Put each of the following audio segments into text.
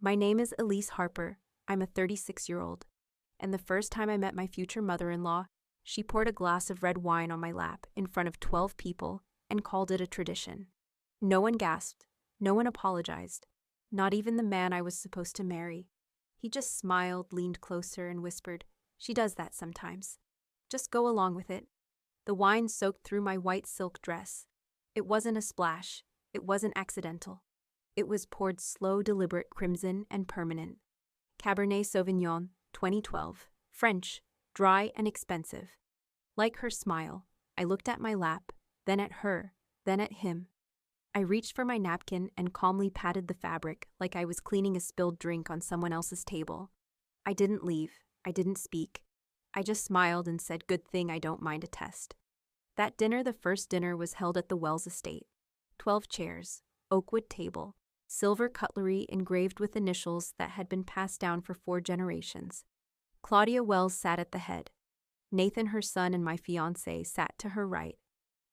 My name is Elise Harper. I'm a 36-year-old. And the first time I met my future mother-in-law, she poured a glass of red wine on my lap in front of 12 people and called it a tradition. No one gasped. No one apologized. Not even the man I was supposed to marry. He just smiled, leaned closer, and whispered, "She does that sometimes. Just go along with it." The wine soaked through my white silk dress. It wasn't a splash. It wasn't accidental. It was poured slow, deliberate, crimson, and permanent. Cabernet Sauvignon, 2012. French, dry and expensive. Like her smile, I looked at my lap, then at her, then at him. I reached for my napkin and calmly patted the fabric like I was cleaning a spilled drink on someone else's table. I didn't leave. I didn't speak. I just smiled and said, "Good thing I don't mind a test." That dinner, the first dinner, was held at the Wells estate. 12 chairs, oakwood table, silver cutlery engraved with initials that had been passed down for 4 generations. Claudia Wells sat at the head. Nathan, her son, and my fiancé sat to her right.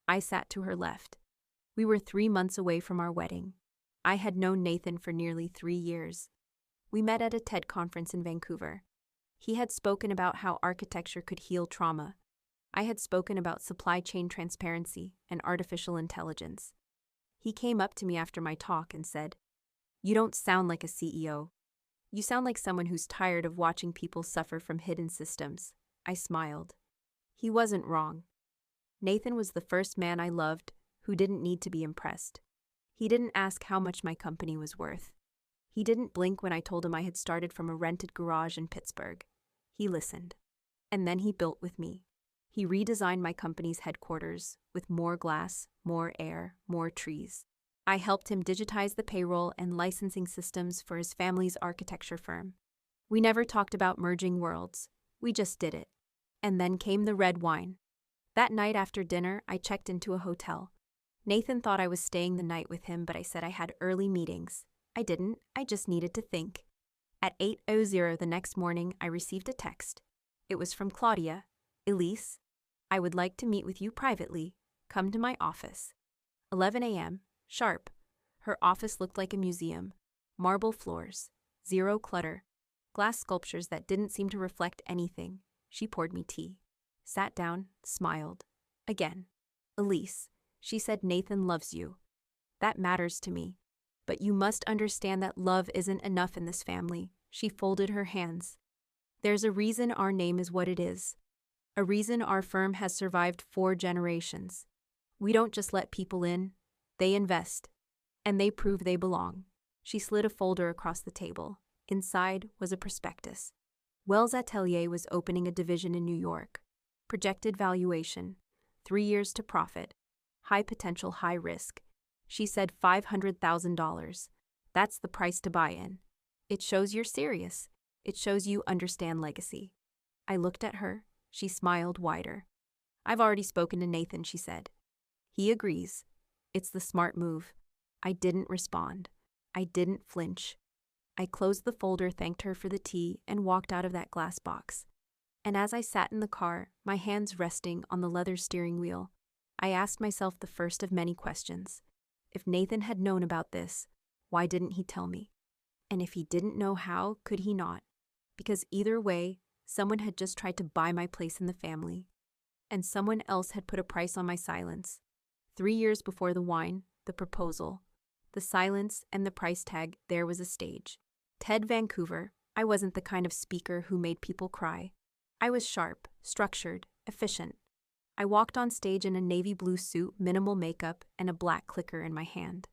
I sat to her left. We were 3 months away from our wedding. I had known Nathan for nearly 3 years. We met at a TED conference in Vancouver. He had spoken about how architecture could heal trauma. I had spoken about supply chain transparency and artificial intelligence. He came up to me after my talk and said, "You don't sound like a CEO. You sound like someone who's tired of watching people suffer from hidden systems." I smiled. He wasn't wrong. Nathan was the first man I loved who didn't need to be impressed. He didn't ask how much my company was worth. He didn't blink when I told him I had started from a rented garage in Pittsburgh. He listened. And then he built with me. He redesigned my company's headquarters with more glass, more air, more trees. I helped him digitize the payroll and licensing systems for his family's architecture firm. We never talked about merging worlds. We just did it. And then came the red wine. That night after dinner, I checked into a hotel. Nathan thought I was staying the night with him, but I said I had early meetings. I didn't. I just needed to think. At 8:00 the next morning, I received a text. It was from Claudia. "Elise, I would like to meet with you privately. Come to my office." 11 a.m. Sharp. Her office looked like a museum. Marble floors. Zero clutter. Glass sculptures that didn't seem to reflect anything. She poured me tea. Sat down, smiled. Again. "Elise," she said, "Nathan loves you. That matters to me. But you must understand that love isn't enough in this family." She folded her hands. "There's a reason our name is what it is. A reason our firm has survived 4 generations. We don't just let people in. They invest. And they prove they belong." She slid a folder across the table. Inside was a prospectus. Wells Atelier was opening a division in New York. Projected valuation. 3 years to profit. High potential, high risk. She said $500,000. That's the price to buy in. It shows you're serious. It shows you understand legacy. I looked at her. She smiled wider. "I've already spoken to Nathan," she said. "He agrees. It's the smart move." I didn't respond. I didn't flinch. I closed the folder, thanked her for the tea, and walked out of that glass box. And as I sat in the car, my hands resting on the leather steering wheel, I asked myself the first of many questions. If Nathan had known about this, why didn't he tell me? And if he didn't know how, could he not? Because either way, someone had just tried to buy my place in the family. And someone else had put a price on my silence. 3 years before the wine, the proposal, the silence, and the price tag, there was a stage. TED Vancouver. I wasn't the kind of speaker who made people cry. I was sharp, structured, efficient. I walked on stage in a navy blue suit, minimal makeup, and a black clicker in my hand.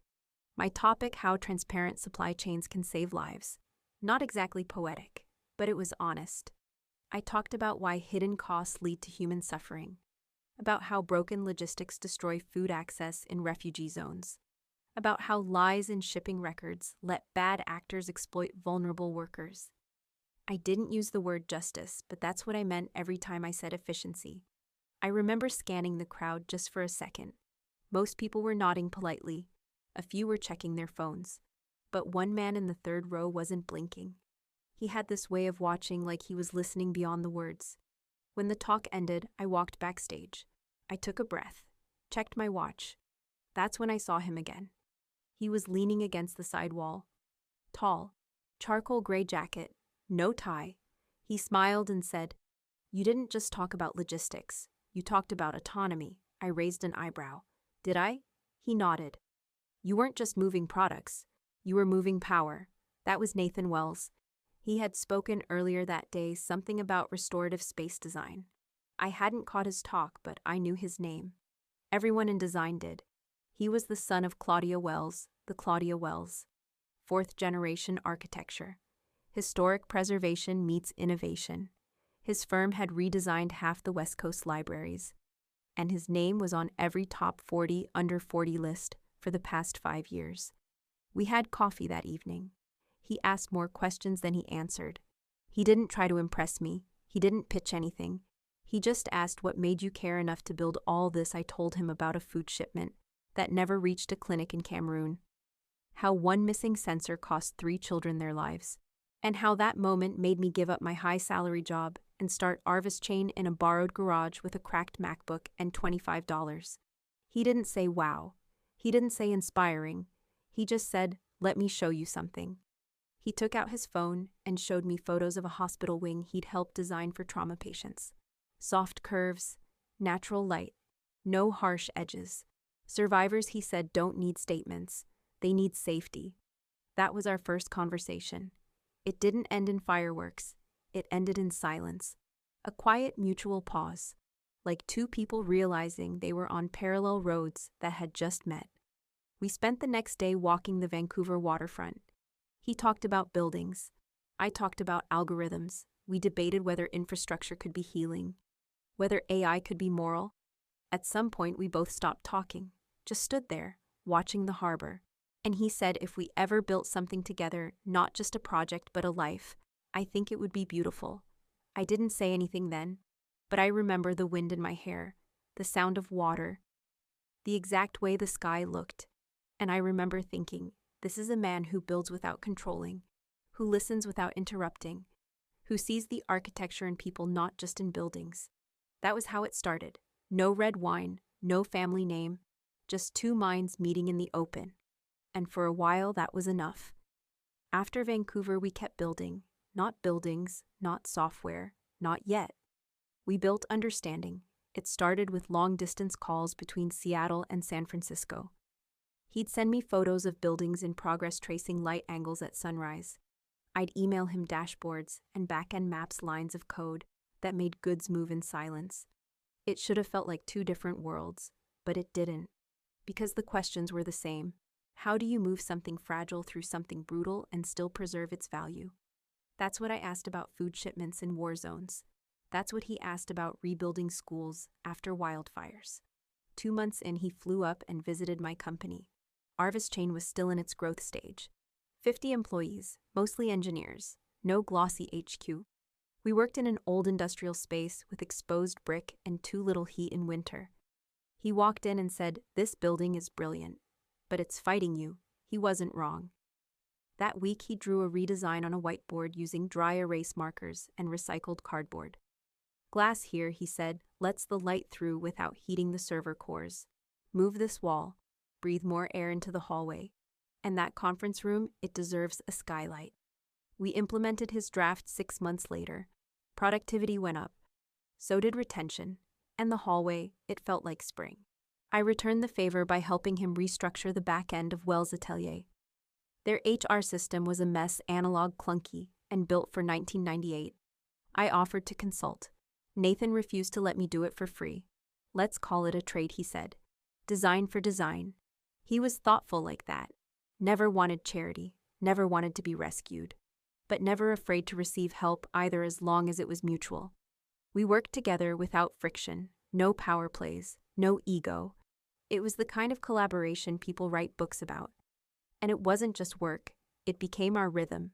My topic, how transparent supply chains can save lives. Not exactly poetic, but it was honest. I talked about why hidden costs lead to human suffering, about how broken logistics destroy food access in refugee zones, about how lies in shipping records let bad actors exploit vulnerable workers. I didn't use the word justice, but that's what I meant every time I said efficiency. I remember scanning the crowd just for a second. Most people were nodding politely. A few were checking their phones. But one man in the 3rd row wasn't blinking. He had this way of watching like he was listening beyond the words. When the talk ended, I walked backstage. I took a breath, checked my watch. That's when I saw him again. He was leaning against the side wall. Tall, Charcoal gray jacket, no tie. He smiled and said, "You didn't just talk about logistics. You talked about autonomy." I raised an eyebrow. "Did I?" He nodded. "You weren't just moving products. You were moving power." That was Nathan Wells. He had spoken earlier that day something about restorative space design. I hadn't caught his talk, but I knew his name. Everyone in design did. He was the son of Claudia Wells, the Claudia Wells. Fourth-generation architecture. Historic preservation meets innovation. His firm had redesigned half the West Coast libraries, and his name was on every top 40 under 40 list for the past 5 years. We had coffee that evening. He asked more questions than he answered. He didn't try to impress me. He didn't pitch anything. He just asked, "What made you care enough to build all this?" I told him about a food shipment that never reached a clinic in Cameroon, how one missing sensor cost 3 children their lives, and how that moment made me give up my high-salary job and start Arvis Chain in a borrowed garage with a cracked MacBook and $25. He didn't say wow. He didn't say inspiring. He just said, "Let me show you something." He took out his phone and showed me photos of a hospital wing he'd helped design for trauma patients. Soft curves, natural light, no harsh edges. Survivors, he said, don't need statements. They need safety. That was our first conversation. It didn't end in fireworks. It ended in silence. A quiet mutual pause, like two people realizing they were on parallel roads that had just met. We spent the next day walking the Vancouver waterfront. He talked about buildings. I talked about algorithms. We debated whether infrastructure could be healing, whether AI could be moral. At some point, we both stopped talking, just stood there, watching the harbor. And he said if we ever built something together, not just a project but a life, I think it would be beautiful. I didn't say anything then, but I remember the wind in my hair, the sound of water, the exact way the sky looked. And I remember thinking, this is a man who builds without controlling, who listens without interrupting, who sees the architecture in people, not just in buildings. That was how it started. No red wine, no family name, just two minds meeting in the open. And for a while, that was enough. After Vancouver, we kept building. Not buildings, not software, not yet. We built understanding. It started with long-distance calls between Seattle and San Francisco. He'd send me photos of buildings in progress tracing light angles at sunrise. I'd email him dashboards and back-end maps, lines of code that made goods move in silence. It should have felt like two different worlds, but it didn't, because the questions were the same. How do you move something fragile through something brutal and still preserve its value? That's what I asked about food shipments in war zones. That's what he asked about rebuilding schools after wildfires. 2 months in, he flew up and visited my company. Arvis Chain was still in its growth stage. 50 employees, mostly engineers, no glossy HQ. We worked in an old industrial space with exposed brick and too little heat in winter. He walked in and said, "This building is brilliant, but it's fighting you." He wasn't wrong. That week, he drew a redesign on a whiteboard using dry erase markers and recycled cardboard. "Glass here," he said, "lets the light through without heating the server cores. Move this wall, breathe more air into the hallway. And that conference room, it deserves a skylight." We implemented his draft 6 months later. Productivity went up. So did retention. And the hallway, it felt like spring. I returned the favor by helping him restructure the back end of Wells Atelier. Their HR system was a mess, analog, clunky, and built for 1998. I offered to consult. Nathan refused to let me do it for free. "Let's call it a trade," he said. "Design for design." He was thoughtful like that. Never wanted charity, never wanted to be rescued, but never afraid to receive help either, as long as it was mutual. We worked together without friction, no power plays, no ego. It was the kind of collaboration people write books about. And it wasn't just work, it became our rhythm.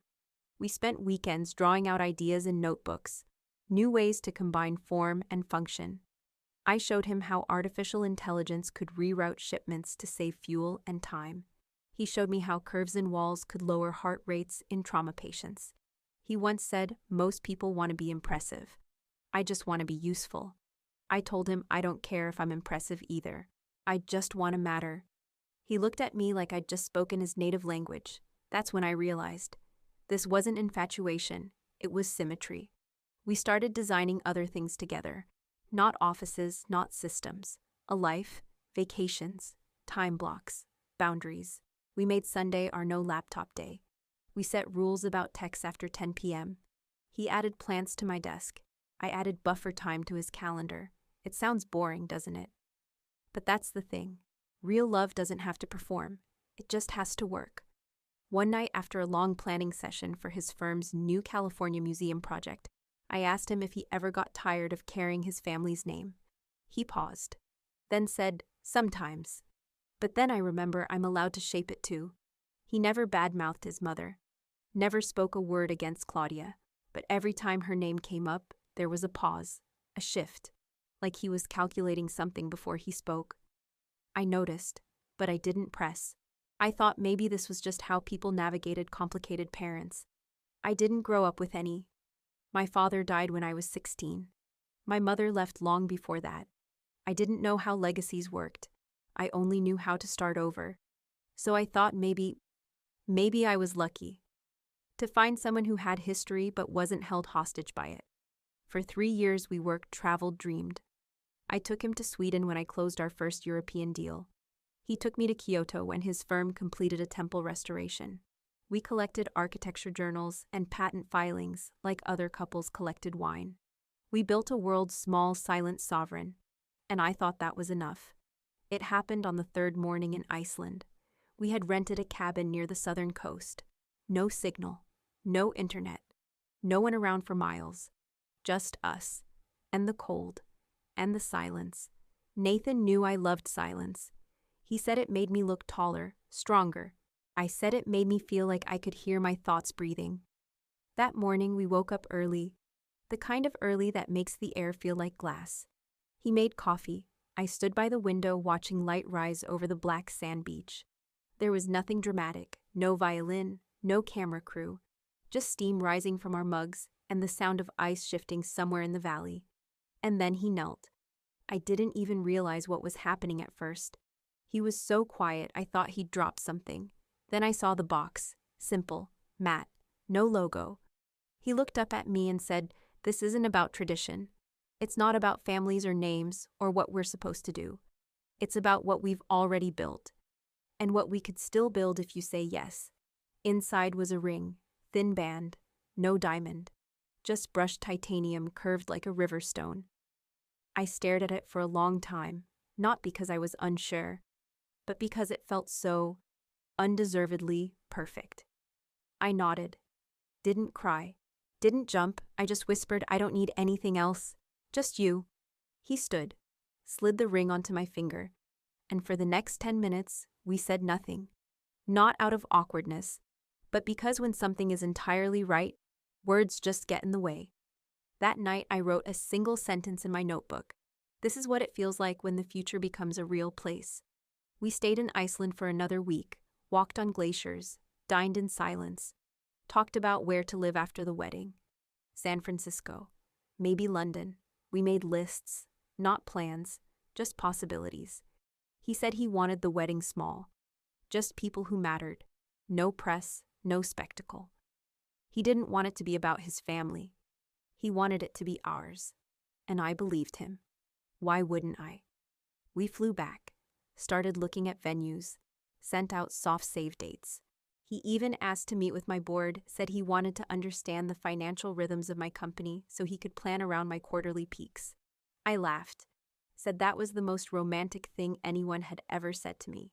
We spent weekends drawing out ideas in notebooks, new ways to combine form and function. I showed him how artificial intelligence could reroute shipments to save fuel and time. He showed me how curves in walls could lower heart rates in trauma patients. He once said, "Most people want to be impressive. I just want to be useful." I told him I don't care if I'm impressive either. I just want to matter. He looked at me like I'd just spoken his native language. That's when I realized This wasn't infatuation, it was symmetry. We started designing other things together. Not offices, not systems. A life, vacations, time blocks, boundaries. We made Sunday our no laptop day. We set rules about texts after 10 p.m. He added plants to my desk. I added buffer time to his calendar. It sounds boring, doesn't it? But that's the thing. Real love doesn't have to perform. It just has to work. One night after a long planning session for his firm's new California museum project, I asked him if he ever got tired of carrying his family's name. He paused, then said, "Sometimes." But then I remember I'm allowed to shape it too. He never badmouthed his mother, never spoke a word against Claudia, but every time her name came up, there was a pause, a shift, like he was calculating something before he spoke. I noticed, but I didn't press. I thought maybe this was just how people navigated complicated parents. I didn't grow up with any. My father died when I was 16. My mother left long before that. I didn't know how legacies worked. I only knew how to start over. So I thought maybe I was lucky to find someone who had history but wasn't held hostage by it. For 3 years we worked, traveled, dreamed. I took him to Sweden when I closed our first European deal. He took me to Kyoto when his firm completed a temple restoration. We collected architecture journals and patent filings like other couples collected wine. We built a world's small, silent sovereign, and I thought that was enough. It happened on the third morning in Iceland. We had rented a cabin near the southern coast. No signal, no internet, no one around for miles. Just us, and the cold, and the silence. Nathan knew I loved silence. He said it made me look taller, stronger. I said it made me feel like I could hear my thoughts breathing. That morning we woke up early, the kind of early that makes the air feel like glass. He made coffee. I stood by the window watching light rise over the black sand beach. There was nothing dramatic, no violin, no camera crew, just steam rising from our mugs and the sound of ice shifting somewhere in the valley. And then he knelt. I didn't even realize what was happening at first. He was so quiet I thought he'd dropped something. Then I saw the box, simple, matte, no logo. He looked up at me and said, "This isn't about tradition. It's not about families or names or what we're supposed to do. It's about what we've already built, and what we could still build if you say yes." Inside was a ring, thin band, no diamond, just brushed titanium curved like a river stone. I stared at it for a long time, not because I was unsure, but because it felt so undeservedly perfect. I nodded, didn't cry, didn't jump. I just whispered, "I don't need anything else, just you." He stood, slid the ring onto my finger, and for the next 10 minutes, we said nothing. Not out of awkwardness, but because when something is entirely right, words just get in the way. That night, I wrote a single sentence in my notebook. This is what it feels like when the future becomes a real place. We stayed in Iceland for another week, walked on glaciers, dined in silence, talked about where to live after the wedding. San Francisco, maybe London. We made lists, not plans, just possibilities. He said he wanted the wedding small, just people who mattered, no press, no spectacle. He didn't want it to be about his family. He wanted it to be ours, and I believed him. Why wouldn't I? We flew back, started looking at venues, sent out soft save dates. He even asked to meet with my board, said he wanted to understand the financial rhythms of my company so he could plan around my quarterly peaks. I laughed, said that was the most romantic thing anyone had ever said to me.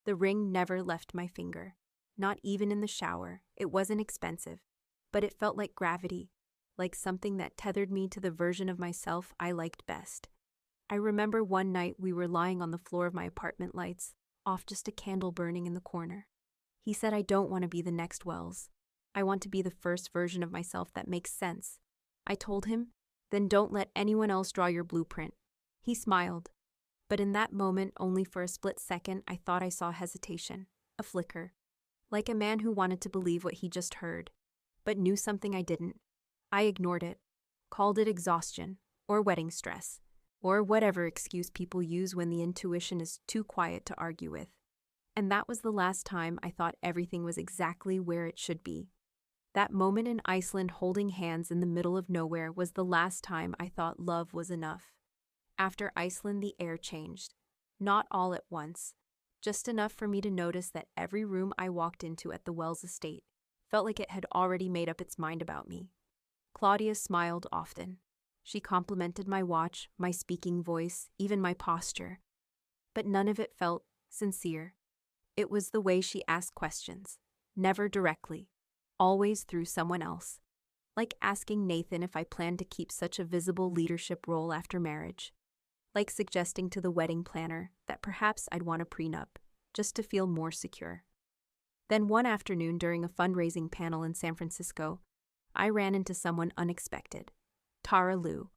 The ring never left my finger, not even in the shower. It wasn't expensive, but it felt like gravity, like something that tethered me to the version of myself I liked best. I remember one night we were lying on the floor of my apartment, lights off, just a candle burning in the corner. He said, "I don't want to be the next Wells. I want to be the first version of myself that makes sense." I told him, "Then don't let anyone else draw your blueprint." He smiled, but in that moment, only for a split second, I thought I saw hesitation, a flicker, like a man who wanted to believe what he just heard, but knew something I didn't. I ignored it, called it exhaustion, or wedding stress, or whatever excuse people use when the intuition is too quiet to argue with. And that was the last time I thought everything was exactly where it should be. That moment in Iceland holding hands in the middle of nowhere was the last time I thought love was enough. After Iceland, the air changed. Not all at once, just enough for me to notice that every room I walked into at the Wells estate felt like it had already made up its mind about me. Claudia smiled often. She complimented my watch, my speaking voice, even my posture. But none of it felt sincere. It was the way she asked questions, never directly, always through someone else. Like asking Nathan if I planned to keep such a visible leadership role after marriage. Like suggesting to the wedding planner that perhaps I'd want a prenup, just to feel more secure. Then one afternoon during a fundraising panel in San Francisco, I ran into someone unexpected. Tara Liu,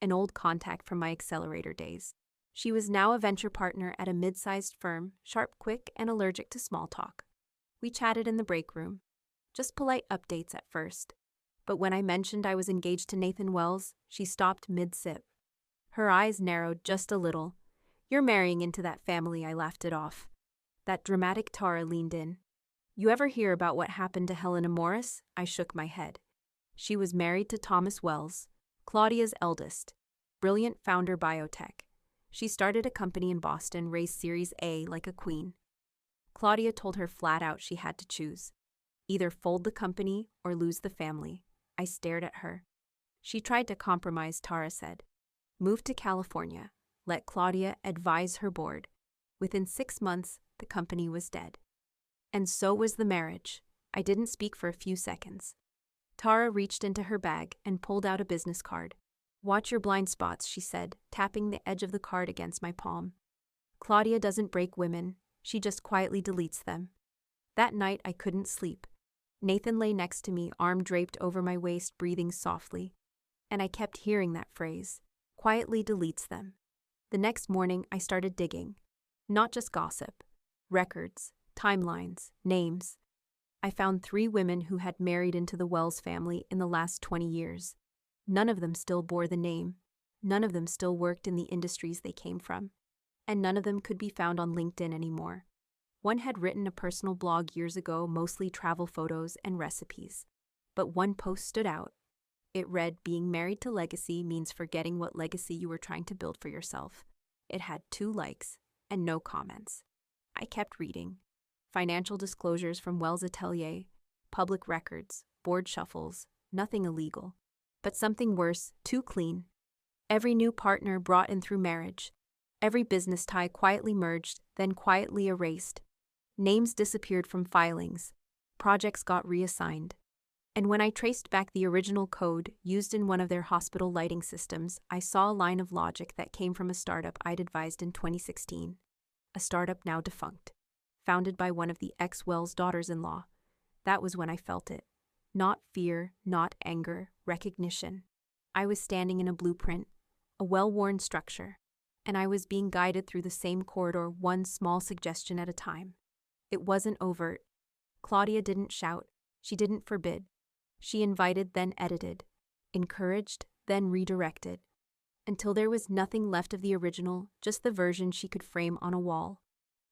an old contact from my accelerator days. She was now a venture partner at a mid-sized firm, sharp, quick, and allergic to small talk. We chatted in the break room. Just polite updates at first. But when I mentioned I was engaged to Nathan Wells, she stopped mid-sip. Her eyes narrowed just a little. "You're marrying into that family," I laughed it off. That dramatic Tara leaned in. "You ever hear about what happened to Helena Morris?" I shook my head. She was married to Thomas Wells, Claudia's eldest. Brilliant founder biotech. She started a company in Boston, raised Series A like a queen. Claudia told her flat out she had to choose. Either fold the company or lose the family. I stared at her. She tried to compromise, Tara said. Move to California. Let Claudia advise her board. Within 6 months, the company was dead. And so was the marriage. I didn't speak for a few seconds. Tara reached into her bag and pulled out a business card. "Watch your blind spots," she said, tapping the edge of the card against my palm. "Claudia doesn't break women. She just quietly deletes them." That night, I couldn't sleep. Nathan lay next to me, arm draped over my waist, breathing softly. And I kept hearing that phrase, "quietly deletes them." The next morning, I started digging. Not just gossip. Records, timelines, names. I found 3 women who had married into the Wells family in the last 20 years. None of them still bore the name. None of them still worked in the industries they came from. And none of them could be found on LinkedIn anymore. One had written a personal blog years ago, mostly travel photos and recipes. But one post stood out. It read, "Being married to legacy means forgetting what legacy you were trying to build for yourself." It had 2 likes and no comments. I kept reading. Financial disclosures from Wells Atelier, public records, board shuffles, nothing illegal. But something worse, too clean. Every new partner brought in through marriage. Every business tie quietly merged, then quietly erased. Names disappeared from filings. Projects got reassigned. And when I traced back the original code used in one of their hospital lighting systems, I saw a line of logic that came from a startup I'd advised in 2016. A startup now defunct. Founded by one of the ex-Wells daughters-in-law. That was when I felt it. Not fear, not anger, recognition. I was standing in a blueprint, a well-worn structure, and I was being guided through the same corridor, one small suggestion at a time. It wasn't overt. Claudia didn't shout. She didn't forbid. She invited, then edited. Encouraged, then redirected. Until there was nothing left of the original, just the version she could frame on a wall.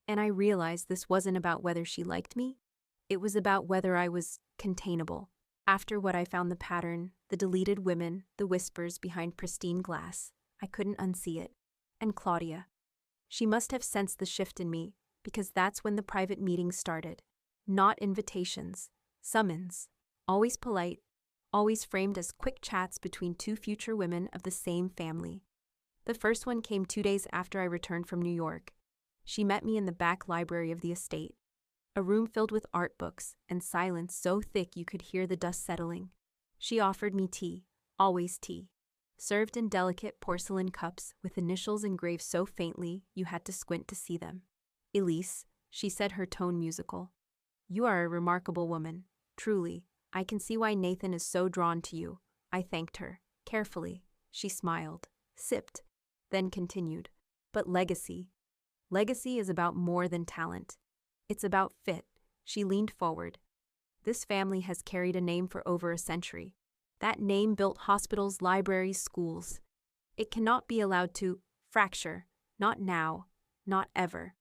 And I realized this wasn't about whether she liked me. It was about whether I was containable. After what I found the pattern, the deleted women, the whispers behind pristine glass, I couldn't unsee it. And Claudia. She must have sensed the shift in me, because that's when the private meetings started. Not invitations, summons. Always polite, always framed as quick chats between 2 future women of the same family. The first one came 2 days after I returned from New York. She met me in the back library of the estate. A room filled with art books and silence so thick you could hear the dust settling. She offered me tea, always tea, served in delicate porcelain cups with initials engraved so faintly you had to squint to see them. "Elise," she said, her tone musical. "You are a remarkable woman, truly. I can see why Nathan is so drawn to you." I thanked her. Carefully, she smiled, sipped, then continued. "But legacy. Legacy is about more than talent. It's about fit." She leaned forward. "This family has carried a name for over a century. That name built hospitals, libraries, schools. It cannot be allowed to fracture. Not now. Not ever."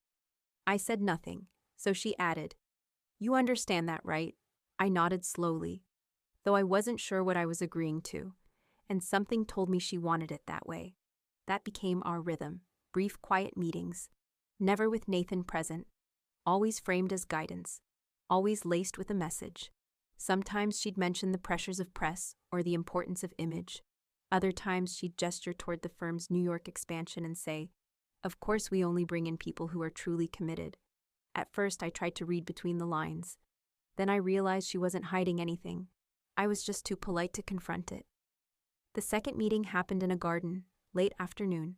I said nothing, so she added, "You understand that, right?" I nodded slowly. though I wasn't sure what I was agreeing to, and something told me she wanted it that way. That became our rhythm, brief, quiet meetings, never with Nathan present, always framed as guidance, always laced with a message. Sometimes she'd mention the pressures of press or the importance of image. Other times she'd gesture toward the firm's New York expansion and say, "Of course we only bring in people who are truly committed." At first I tried to read between the lines. Then I realized she wasn't hiding anything. I was just too polite to confront it. The second meeting happened in a garden, late afternoon.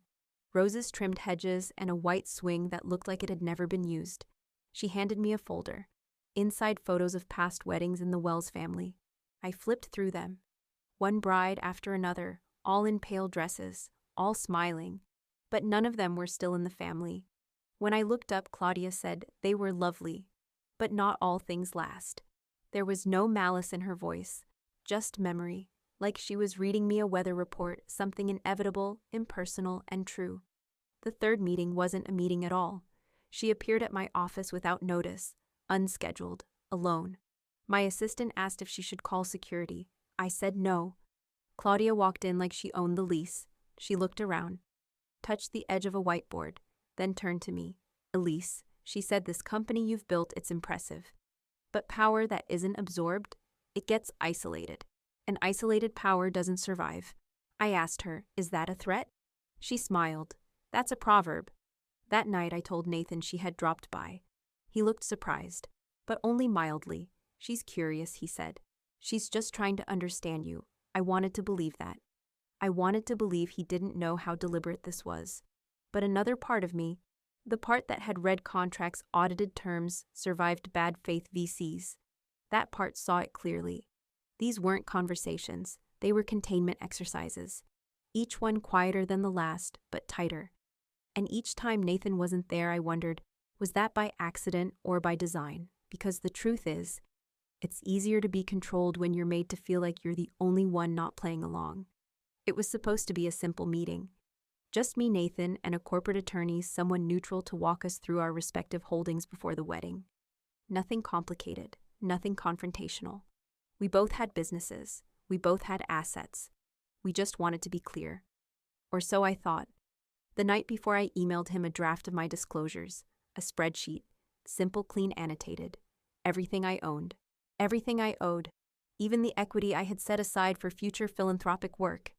Roses trimmed hedges and a white swing that looked like it had never been used. She handed me a folder. Inside photos of past weddings in the Wells family. I flipped through them. One bride after another, all in pale dresses, all smiling. But none of them were still in the family. When I looked up, Claudia said they were lovely, but not all things last. There was no malice in her voice, just memory, like she was reading me a weather report, something inevitable, impersonal, and true. The third meeting wasn't a meeting at all. She appeared at my office without notice, unscheduled, alone. My assistant asked if she should call security. I said no. Claudia walked in like she owned the lease. She looked around, touched the edge of a whiteboard, then turned to me. "Elise," she said, "this company you've built, it's impressive. But power that isn't absorbed, it gets isolated. And isolated power doesn't survive." I asked her, "Is that a threat?" She smiled. "That's a proverb." That night I told Nathan she had dropped by. He looked surprised, but only mildly. "She's curious," he said. "She's just trying to understand you." I wanted to believe that. I wanted to believe he didn't know how deliberate this was. But another part of me, the part that had read contracts, audited terms, survived bad faith VCs, that part saw it clearly. These weren't conversations, they were containment exercises. Each one quieter than the last, but tighter. And each time Nathan wasn't there, I wondered, was that by accident or by design? Because the truth is, it's easier to be controlled when you're made to feel like you're the only one not playing along. It was supposed to be a simple meeting. Just me, Nathan, and a corporate attorney, someone neutral to walk us through our respective holdings before the wedding. Nothing complicated, nothing confrontational. We both had businesses. We both had assets. We just wanted to be clear. Or so I thought. The night before, I emailed him a draft of my disclosures, a spreadsheet, simple, clean, annotated. Everything I owned. Everything I owed. Even the equity I had set aside for future philanthropic work.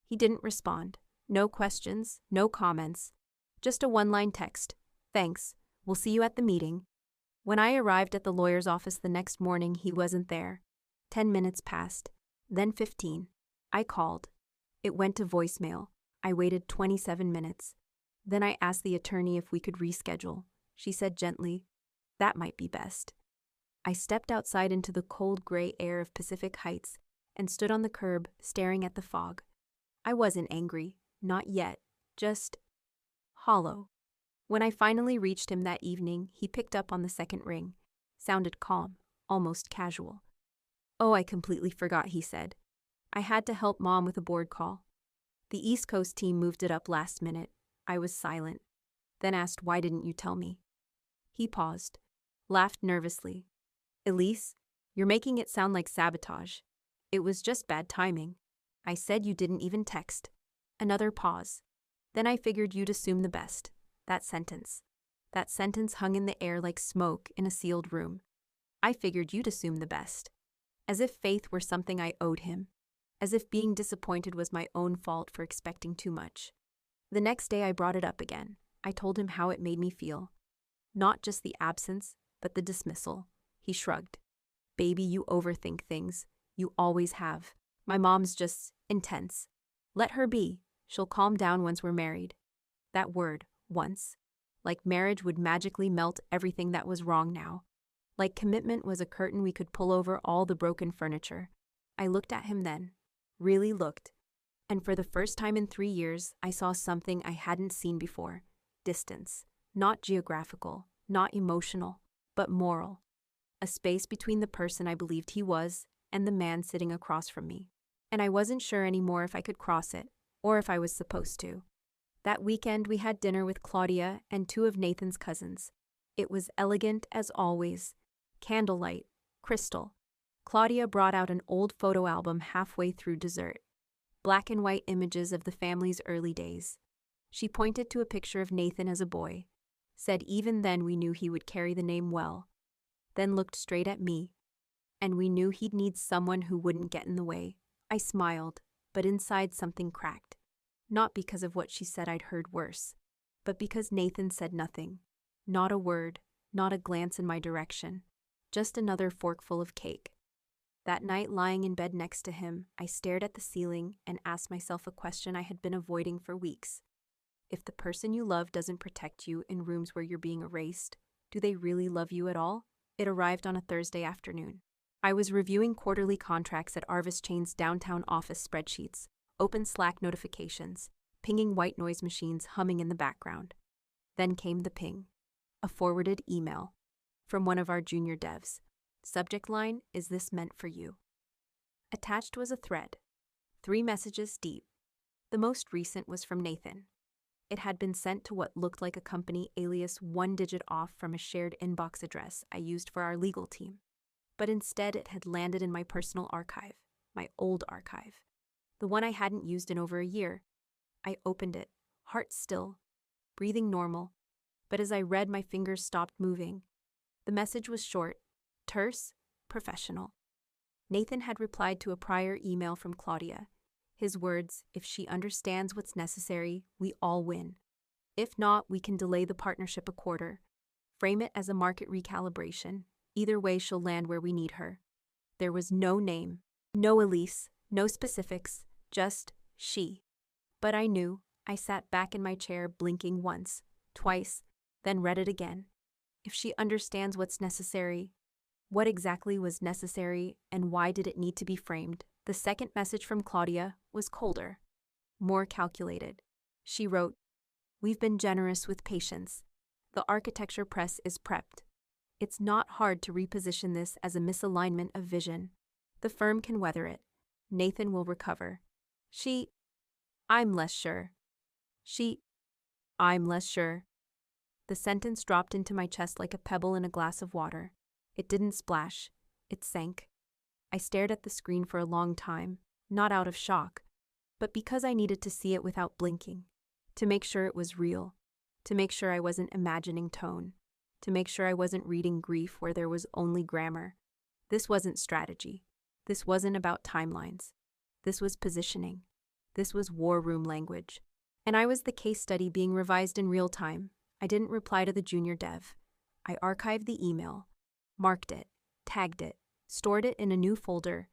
He didn't respond. No questions, no comments. Just a one-line text. "Thanks. We'll see you at the meeting." When I arrived at the lawyer's office the next morning, he wasn't there. 10 minutes passed. Then 15. I called. It went to voicemail. I waited 27 minutes. Then I asked the attorney if we could reschedule. She said gently, "That might be best." I stepped outside into the cold gray air of Pacific Heights and stood on the curb, staring at the fog. I wasn't angry, not yet, just hollow. When I finally reached him that evening, he picked up on the second ring, sounded calm, almost casual. "Oh, I completely forgot," he said. "I had to help Mom with a board call. The East Coast team moved it up last minute." I was silent, then asked, "Why didn't you tell me?" He paused, laughed nervously. "Elise, you're making it sound like sabotage. It was just bad timing. I said you didn't even text." Another pause. "Then I figured you'd assume the best." That sentence hung in the air like smoke in a sealed room. I figured you'd assume the best. As if faith were something I owed him. As if being disappointed was my own fault for expecting too much. The next day I brought it up again. I told him how it made me feel. Not just the absence, but the dismissal. He shrugged. "Baby, you overthink things. You always have. My mom's just intense. Let her be. She'll calm down once we're married." That word, once. Like marriage would magically melt everything that was wrong now. Like commitment was a curtain we could pull over all the broken furniture. I looked at him then. Really looked. And for the first time in 3 years, I saw something I hadn't seen before. Distance. Not geographical, not emotional, but moral. A space between the person I believed he was and the man sitting across from me. And I wasn't sure anymore if I could cross it, or if I was supposed to. That weekend we had dinner with Claudia and 2 of Nathan's cousins. It was elegant as always. Candlelight, crystal. Claudia brought out an old photo album halfway through dessert. Black and white images of the family's early days. She pointed to a picture of Nathan as a boy, said even then we knew he would carry the name well, then looked straight at me, and we knew he'd need someone who wouldn't get in the way. I smiled, but inside something cracked. Not because of what she said I'd heard worse, but because Nathan said nothing. Not a word, not a glance in my direction. Just another forkful of cake. That night, lying in bed next to him, I stared at the ceiling and asked myself a question I had been avoiding for weeks. If the person you love doesn't protect you in rooms where you're being erased, do they really love you at all? It arrived on a Thursday afternoon. I was reviewing quarterly contracts at Arvis Chain's downtown office spreadsheets, open Slack notifications, pinging white noise machines humming in the background. Then came the ping. A forwarded email from one of our junior devs. Subject line, "Is this meant for you?" Attached was a thread, 3 messages deep. The most recent was from Nathan. It had been sent to what looked like a company alias 1 digit off from a shared inbox address I used for our legal team. But instead it had landed in my personal archive, my old archive, the one I hadn't used in over a year. I opened it, heart still, breathing normal, but as I read my fingers stopped moving. The message was short, terse, professional. Nathan had replied to a prior email from Claudia. His words, "If she understands what's necessary, we all win. If not, we can delay the partnership a quarter. Frame it as a market recalibration. Either way, she'll land where we need her." There was no name, no Elise, no specifics, just she. But I knew. I sat back in my chair, blinking once, twice, then read it again. If she understands what's necessary, what exactly was necessary, and why did it need to be framed? The second message from Claudia was colder, more calculated. She wrote, "We've been generous with patience. The architecture press is prepped. It's not hard to reposition this as a misalignment of vision. The firm can weather it. Nathan will recover. I'm less sure. I'm less sure." The sentence dropped into my chest like a pebble in a glass of water. It didn't splash. It sank. I stared at the screen for a long time, not out of shock, but because I needed to see it without blinking, to make sure it was real, to make sure I wasn't imagining tone, to make sure I wasn't reading grief where there was only grammar. This wasn't strategy. This wasn't about timelines. This was positioning. This was war room language. And I was the case study being revised in real time. I didn't reply to the junior dev. I archived the email, marked it, tagged it, stored it in a new folder.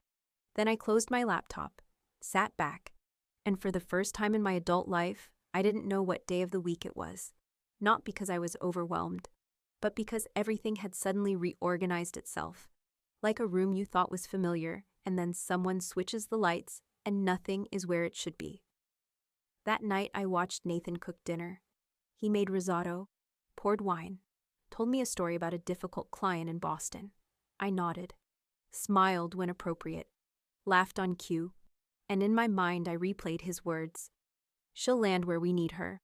Then I closed my laptop, sat back, and for the first time in my adult life, I didn't know what day of the week it was. Not because I was overwhelmed, but because everything had suddenly reorganized itself. Like a room you thought was familiar, and then someone switches the lights, and nothing is where it should be. That night I watched Nathan cook dinner. He made risotto, poured wine, told me a story about a difficult client in Boston. I nodded, smiled when appropriate, laughed on cue, and in my mind I replayed his words. "She'll land where we need her."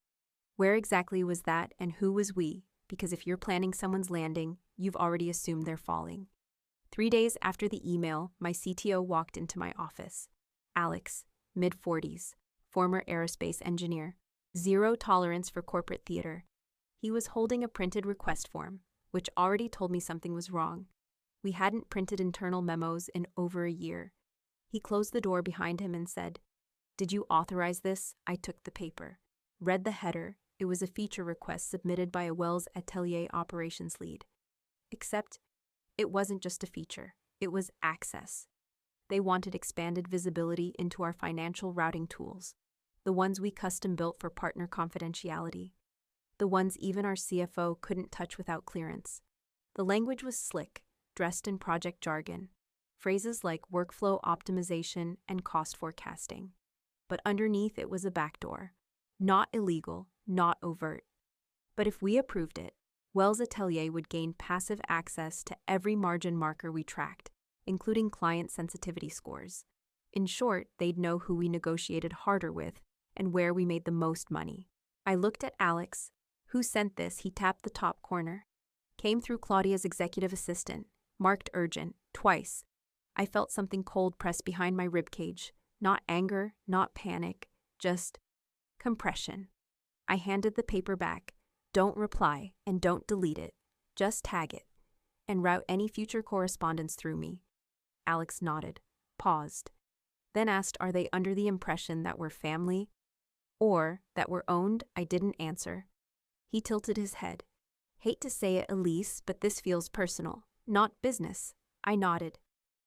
Where exactly was that, and who was we? Because if you're planning someone's landing, you've already assumed they're falling. 3 days after the email, my CTO walked into my office. Alex, mid-40s, former aerospace engineer. Zero tolerance for corporate theater. He was holding a printed request form, which already told me something was wrong. We hadn't printed internal memos in over a year. He closed the door behind him and said, "Did you authorize this?" I took the paper, read the header. It was a feature request submitted by a Wells Atelier operations lead. Except, it wasn't just a feature. It was access. They wanted expanded visibility into our financial routing tools, the ones we custom built for partner confidentiality, the ones even our CFO couldn't touch without clearance. The language was slick, dressed in project jargon, phrases like workflow optimization and cost forecasting. But underneath it was a backdoor. Not illegal, not overt. But if we approved it, Wells Atelier would gain passive access to every margin marker we tracked, including client sensitivity scores. In short, they'd know who we negotiated harder with and where we made the most money. I looked at Alex. "Who sent this?" He tapped the top corner. Came through Claudia's executive assistant, marked urgent, twice. I felt something cold press behind my ribcage. Not anger, not panic, just compression. I handed the paper back. Don't reply and don't delete it. Just tag it and route any future correspondence through me. Alex nodded, paused, then asked, are they under the impression that we're family or that we're owned? I didn't answer. He tilted his head. Hate to say it, Elise, but this feels personal, not business. I nodded.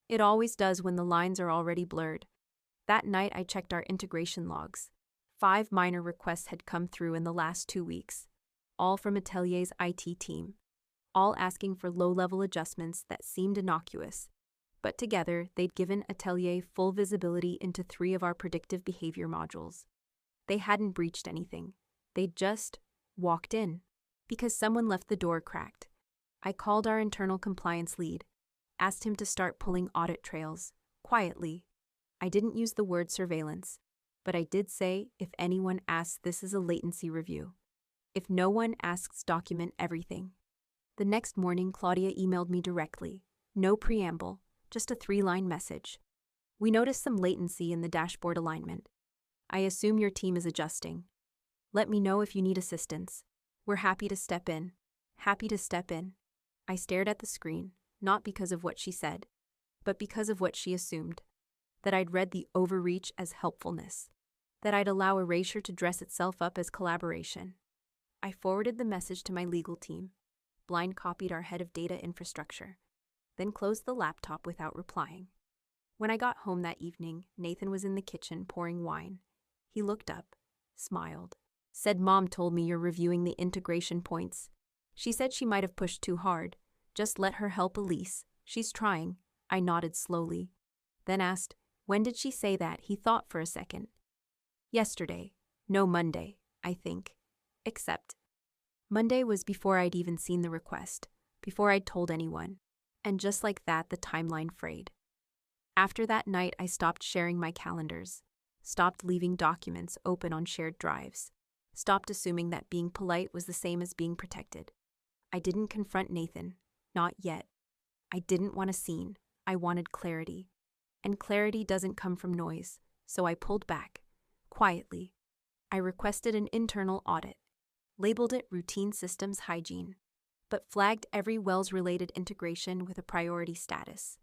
It always does when the lines are already blurred. That night I checked our integration logs. 5 minor requests had come through in the last 2 weeks, all from Atelier's IT team, all asking for low-level adjustments that seemed innocuous. But together, they'd given Atelier full visibility into 3 of our predictive behavior modules. They hadn't breached anything. They'd just walked in, because someone left the door cracked. I called our internal compliance lead, asked him to start pulling audit trails, quietly. I didn't use the word surveillance, but I did say, if anyone asks, this is a latency review. If no one asks, document everything. The next morning, Claudia emailed me directly. No preamble, just a 3-line message. We noticed some latency in the dashboard alignment. I assume your team is adjusting. Let me know if you need assistance. We're happy to step in. Happy to step in. I stared at the screen, not because of what she said, but because of what she assumed. That I'd read the overreach as helpfulness. That I'd allow erasure to dress itself up as collaboration. I forwarded the message to my legal team, blind copied our head of data infrastructure, then closed the laptop without replying. When I got home that evening, Nathan was in the kitchen pouring wine. He looked up, smiled, said, Mom told me you're reviewing the integration points. She said she might have pushed too hard. Just let her help Elise. She's trying. I nodded slowly, then asked, when did she say that? He thought for a second. Yesterday. No, Monday, I think. Except Monday was before I'd even seen the request, before I'd told anyone. And just like that, the timeline frayed. After that night, I stopped sharing my calendars, stopped leaving documents open on shared drives, stopped assuming that being polite was the same as being protected. I didn't confront Nathan, not yet. I didn't want a scene. I wanted clarity. And clarity doesn't come from noise, so I pulled back, quietly. I requested an internal audit, labeled it routine systems hygiene, but flagged every Wells-related integration with a priority status.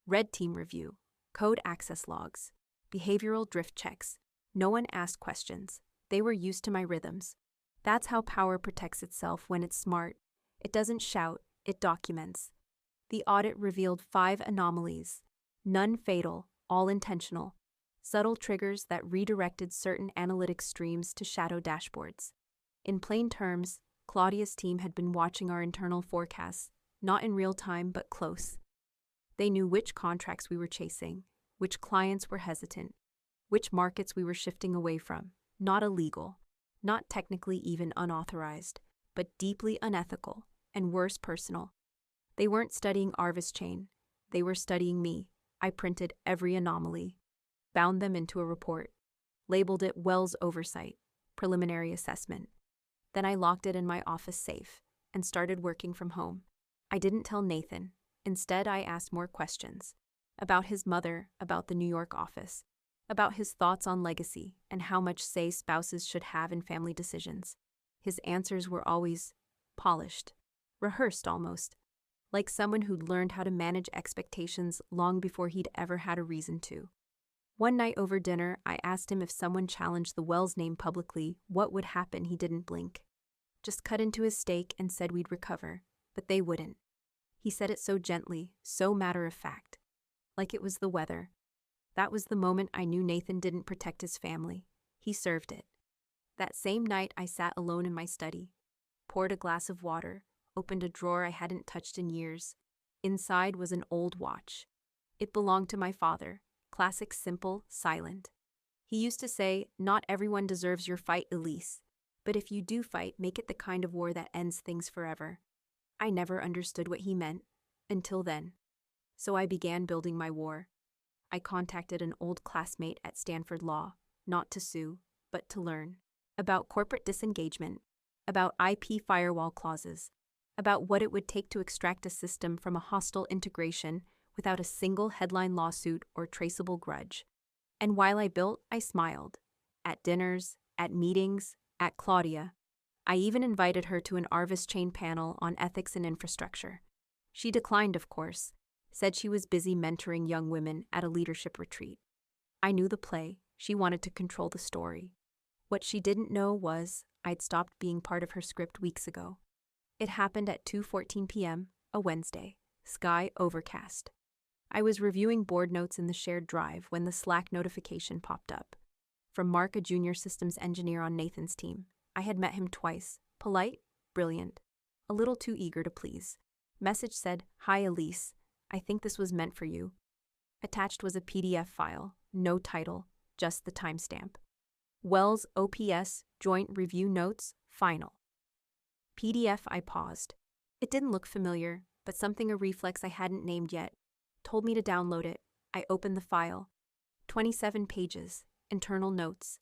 Red team review, code access logs, behavioral drift checks. No one asked questions. They were used to my rhythms. That's how power protects itself when it's smart. It doesn't shout, it documents. The audit revealed 5 anomalies, none fatal, all intentional, subtle triggers that redirected certain analytic streams to shadow dashboards. In plain terms, Claudia's team had been watching our internal forecasts, not in real time but close. They knew which contracts we were chasing, which clients were hesitant, which markets we were shifting away from. Not illegal, not technically even unauthorized, but deeply unethical, and worse, personal. They weren't studying Arvis chain. They were studying me. I printed every anomaly, bound them into a report, labeled it Wells Oversight, Preliminary Assessment. Then I locked it in my office safe and started working from home. I didn't tell Nathan. Instead, I asked more questions about his mother, about the New York office, about his thoughts on legacy and how much say spouses should have in family decisions. His answers were always polished, rehearsed almost, like someone who'd learned how to manage expectations long before he'd ever had a reason to. One night over dinner, I asked him if someone challenged the Wells name publicly, what would happen. He didn't blink. Just cut into his steak and said we'd recover, but they wouldn't. He said it so gently, so matter of fact, like it was the weather. That was the moment I knew Nathan didn't protect his family. He served it. That same night, I sat alone in my study, poured a glass of water, opened a drawer I hadn't touched in years. Inside was an old watch. It belonged to my father, classic, simple, silent. He used to say, not everyone deserves your fight, Elise, but if you do fight, make it the kind of war that ends things forever. I never understood what he meant, until then. So I began building my war. I contacted an old classmate at Stanford Law, not to sue, but to learn, about corporate disengagement, about IP firewall clauses, about what it would take to extract a system from a hostile integration without a single headline lawsuit or traceable grudge. And while I built, I smiled. At dinners, at meetings, at Claudia. I even invited her to an Arvis Chain panel on ethics and infrastructure. She declined, of course, said she was busy mentoring young women at a leadership retreat. I knew the play. She wanted to control the story. What she didn't know was I'd stopped being part of her script weeks ago. It happened at 2:14 p.m., a Wednesday, sky overcast. I was reviewing board notes in the shared drive when the Slack notification popped up. From Mark, a junior systems engineer on Nathan's team. I had met him twice. Polite, brilliant, a little too eager to please. Message said, "Hi Elise, I think this was meant for you." Attached was a PDF file, no title, just the timestamp. Wells OPS, Joint Review Notes, Final. PDF. I paused. It didn't look familiar, but something, a reflex I hadn't named yet, told me to download it. I opened the file. 27 pages, internal notes,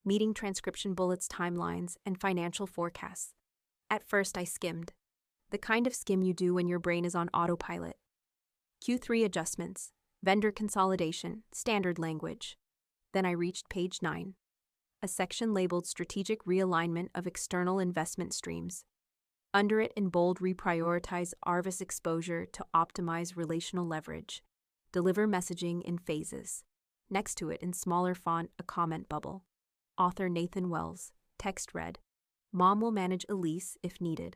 meeting transcription bullets, timelines, and financial forecasts. At first I skimmed. The kind of skim you do when your brain is on autopilot. Q3 adjustments, vendor consolidation, standard language. Then I reached page 9. A section labeled Strategic Realignment of External Investment Streams. Under it in bold, reprioritize Arvis exposure to optimize relational leverage. Deliver messaging in phases. Next to it in smaller font, a comment bubble. Author Nathan Wells. Text read, "Mom will manage Elise if needed.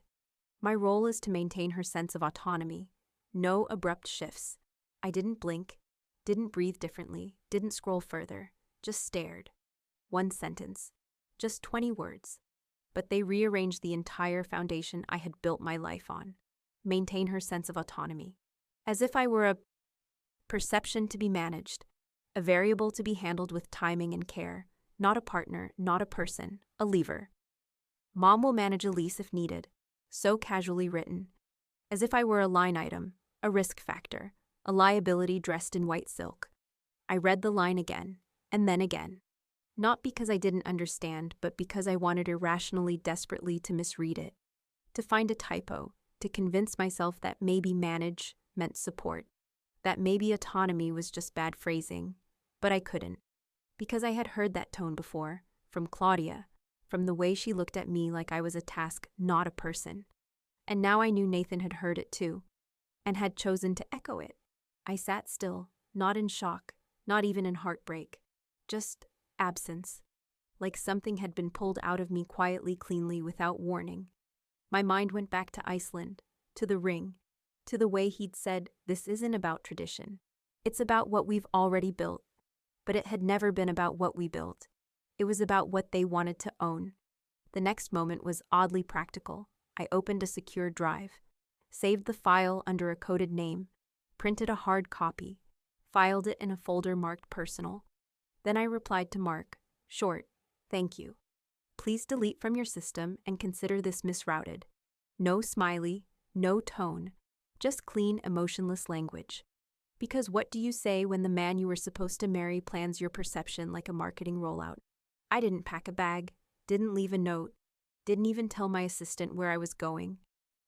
My role is to maintain her sense of autonomy. No abrupt shifts." I didn't blink, didn't breathe differently, didn't scroll further, just stared. One sentence, just 20 words. But they rearranged the entire foundation I had built my life on. Maintain her sense of autonomy. As if I were a perception to be managed, a variable to be handled with timing and care, not a partner, not a person, a lever. Mom will manage Elise if needed. So casually written. As if I were a line item, a risk factor, a liability dressed in white silk. I read the line again, and then again. Not because I didn't understand, but because I wanted irrationally, desperately to misread it. To find a typo, to convince myself that maybe manage meant support. That maybe autonomy was just bad phrasing. But I couldn't. Because I had heard that tone before, from Claudia, from the way she looked at me like I was a task, not a person. And now I knew Nathan had heard it too, and had chosen to echo it. I sat still, not in shock, not even in heartbreak. Just absence. Like something had been pulled out of me quietly, cleanly, without warning. My mind went back to Iceland, to the ring, to the way he'd said, "This isn't about tradition. It's about what we've already built." But it had never been about what we built. It was about what they wanted to own. The next moment was oddly practical. I opened a secure drive, saved the file under a coded name, printed a hard copy, filed it in a folder marked personal. Then I replied to Mark, short, "Thank you. Please delete from your system and consider this misrouted." No smiley, no tone, just clean, emotionless language. Because what do you say when the man you were supposed to marry plans your perception like a marketing rollout? I didn't pack a bag, didn't leave a note, didn't even tell my assistant where I was going.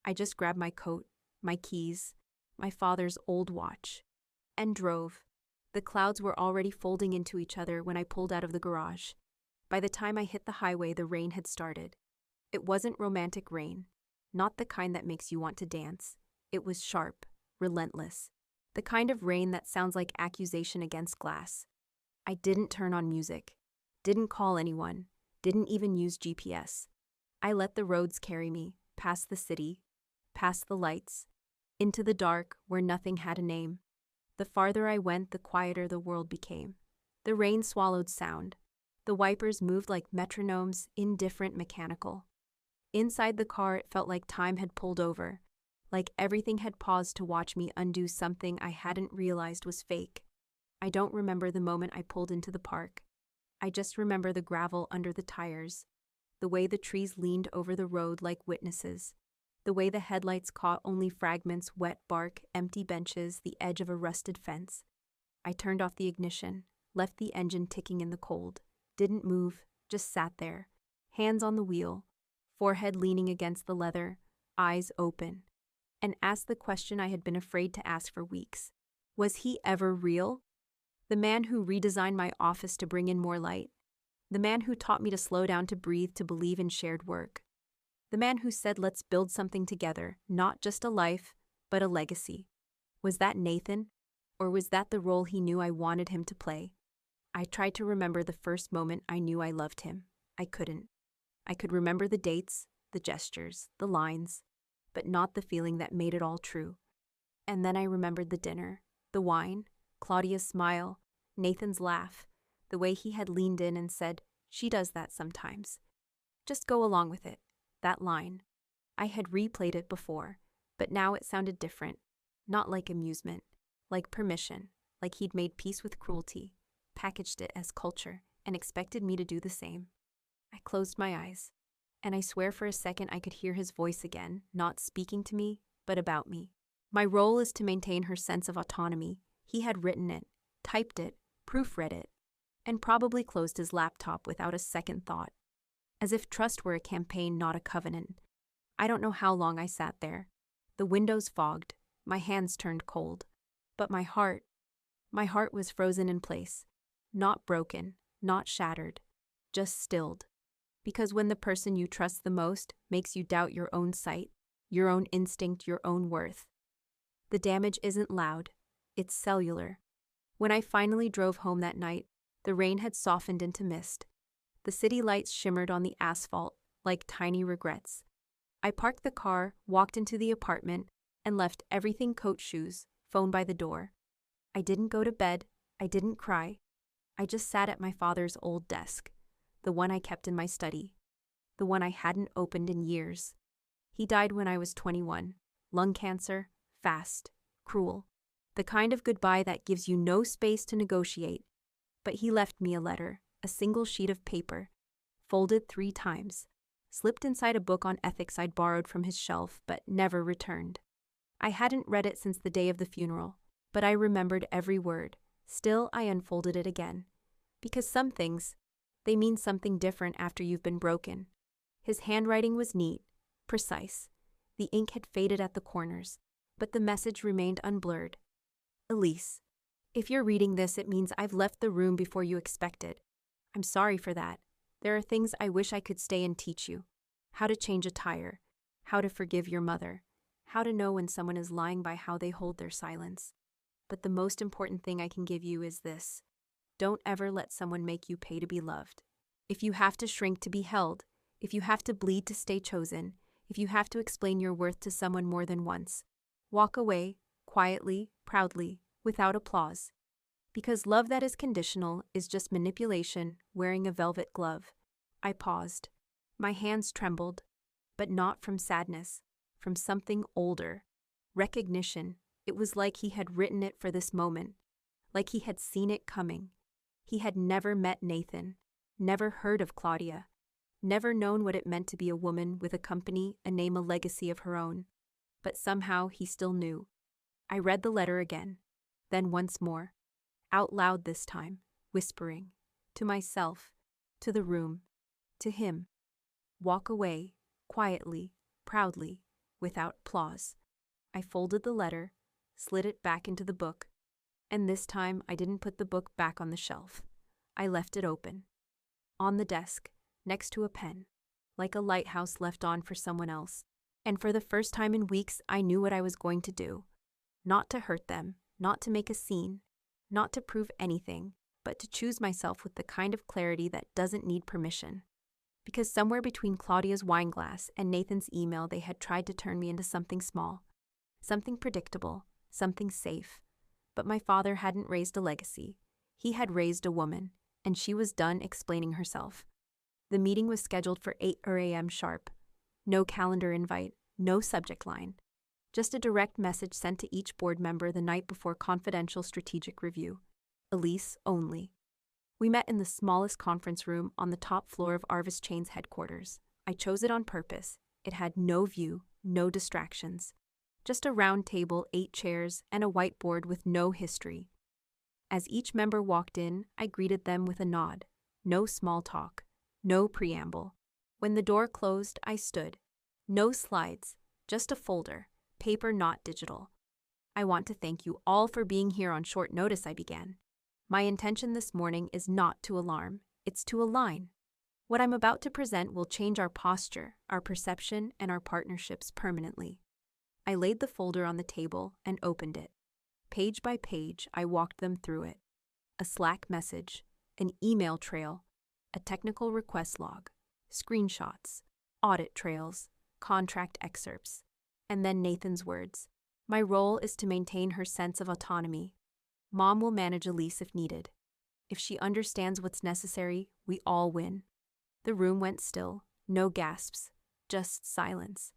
I just grabbed my coat, my keys, my father's old watch, and drove. The clouds were already folding into each other when I pulled out of the garage. By the time I hit the highway, the rain had started. It wasn't romantic rain, not the kind that makes you want to dance. It was sharp, relentless. The kind of rain that sounds like accusation against glass. I didn't turn on music, didn't call anyone, didn't even use GPS. I let the roads carry me, past the city, past the lights, into the dark where nothing had a name. The farther I went, the quieter the world became. The rain swallowed sound. The wipers moved like metronomes, indifferent, mechanical. Inside the car, it felt like time had pulled over. Like everything had paused to watch me undo something I hadn't realized was fake. I don't remember the moment I pulled into the park. I just remember the gravel under the tires, the way the trees leaned over the road like witnesses, the way the headlights caught only fragments, wet bark, empty benches, the edge of a rusted fence. I turned off the ignition, left the engine ticking in the cold, didn't move, just sat there, hands on the wheel, forehead leaning against the leather, eyes open, and asked the question I had been afraid to ask for weeks. Was he ever real? The man who redesigned my office to bring in more light. The man who taught me to slow down, to breathe, to believe in shared work. The man who said, let's build something together, not just a life, but a legacy. Was that Nathan? Or was that the role he knew I wanted him to play? I tried to remember the first moment I knew I loved him. I couldn't. I could remember the dates, the gestures, the lines, but not the feeling that made it all true. And then I remembered the dinner, the wine, Claudia's smile, Nathan's laugh, the way he had leaned in and said, she does that sometimes. Just go along with it. That line. I had replayed it before, but now it sounded different. Not like amusement, like permission, like he'd made peace with cruelty, packaged it as culture, and expected me to do the same. I closed my eyes, and I swear for a second I could hear his voice again, not speaking to me, but about me. My role is to maintain her sense of autonomy. He had written it, typed it, proofread it, and probably closed his laptop without a second thought. As if trust were a campaign, not a covenant. I don't know how long I sat there. The windows fogged, my hands turned cold. But my heart was frozen in place. Not broken, not shattered, just stilled. Because when the person you trust the most makes you doubt your own sight, your own instinct, your own worth. The damage isn't loud, it's cellular. When I finally drove home that night, the rain had softened into mist. The city lights shimmered on the asphalt like tiny regrets. I parked the car, walked into the apartment, and left everything: coat, shoes, phone by the door. I didn't go to bed, I didn't cry. I just sat at my father's old desk, the one I kept in my study, the one I hadn't opened in years. He died when I was 21, lung cancer, fast, cruel, the kind of goodbye that gives you no space to negotiate. But he left me a letter, a single sheet of paper, folded 3 times, slipped inside a book on ethics I'd borrowed from his shelf but never returned. I hadn't read it since the day of the funeral, but I remembered every word. Still, I unfolded it again. Because some things, they mean something different after you've been broken. His handwriting was neat, precise. The ink had faded at the corners, but the message remained unblurred. Elise, if you're reading this, it means I've left the room before you expected. I'm sorry for that. There are things I wish I could stay and teach you. How to change a tire, how to forgive your mother, how to know when someone is lying by how they hold their silence. But the most important thing I can give you is this. Don't ever let someone make you pay to be loved. If you have to shrink to be held, if you have to bleed to stay chosen, if you have to explain your worth to someone more than once, walk away, quietly, proudly, without applause. Because love that is conditional is just manipulation wearing a velvet glove. I paused. My hands trembled, but not from sadness, from something older. Recognition. It was like he had written it for this moment, like he had seen it coming. He had never met Nathan, never heard of Claudia, never known what it meant to be a woman with a company, a name, a legacy of her own. But somehow he still knew. I read the letter again, then once more, out loud this time, whispering, to myself, to the room, to him. Walk away, quietly, proudly, without applause. I folded the letter, slid it back into the book, and this time I didn't put the book back on the shelf. I left it open. On the desk, next to a pen, like a lighthouse left on for someone else. And for the first time in weeks, I knew what I was going to do. Not to hurt them, not to make a scene, not to prove anything, but to choose myself with the kind of clarity that doesn't need permission. Because somewhere between Claudia's wine glass and Nathan's email, they had tried to turn me into something small, something predictable, something safe. But my father hadn't raised a legacy. He had raised a woman, and she was done explaining herself. The meeting was scheduled for 8 a.m. sharp. No calendar invite, no subject line. Just a direct message sent to each board member the night before confidential strategic review. Elise only. We met in the smallest conference room on the top floor of Arvis Chain's headquarters. I chose it on purpose. It had no view, no distractions. Just a round table, 8 chairs, and a whiteboard with no history. As each member walked in, I greeted them with a nod. No small talk, no preamble. When the door closed, I stood. No slides, just a folder, paper not digital. I want to thank you all for being here on short notice, I began. My intention this morning is not to alarm, it's to align. What I'm about to present will change our posture, our perception, and our partnerships permanently. I laid the folder on the table and opened it. Page by page, I walked them through it. A Slack message, an email trail, a technical request log, screenshots, audit trails, contract excerpts, and then Nathan's words. My role is to maintain her sense of autonomy. Mom will manage Elise if needed. If she understands what's necessary, we all win. The room went still, no gasps, just silence.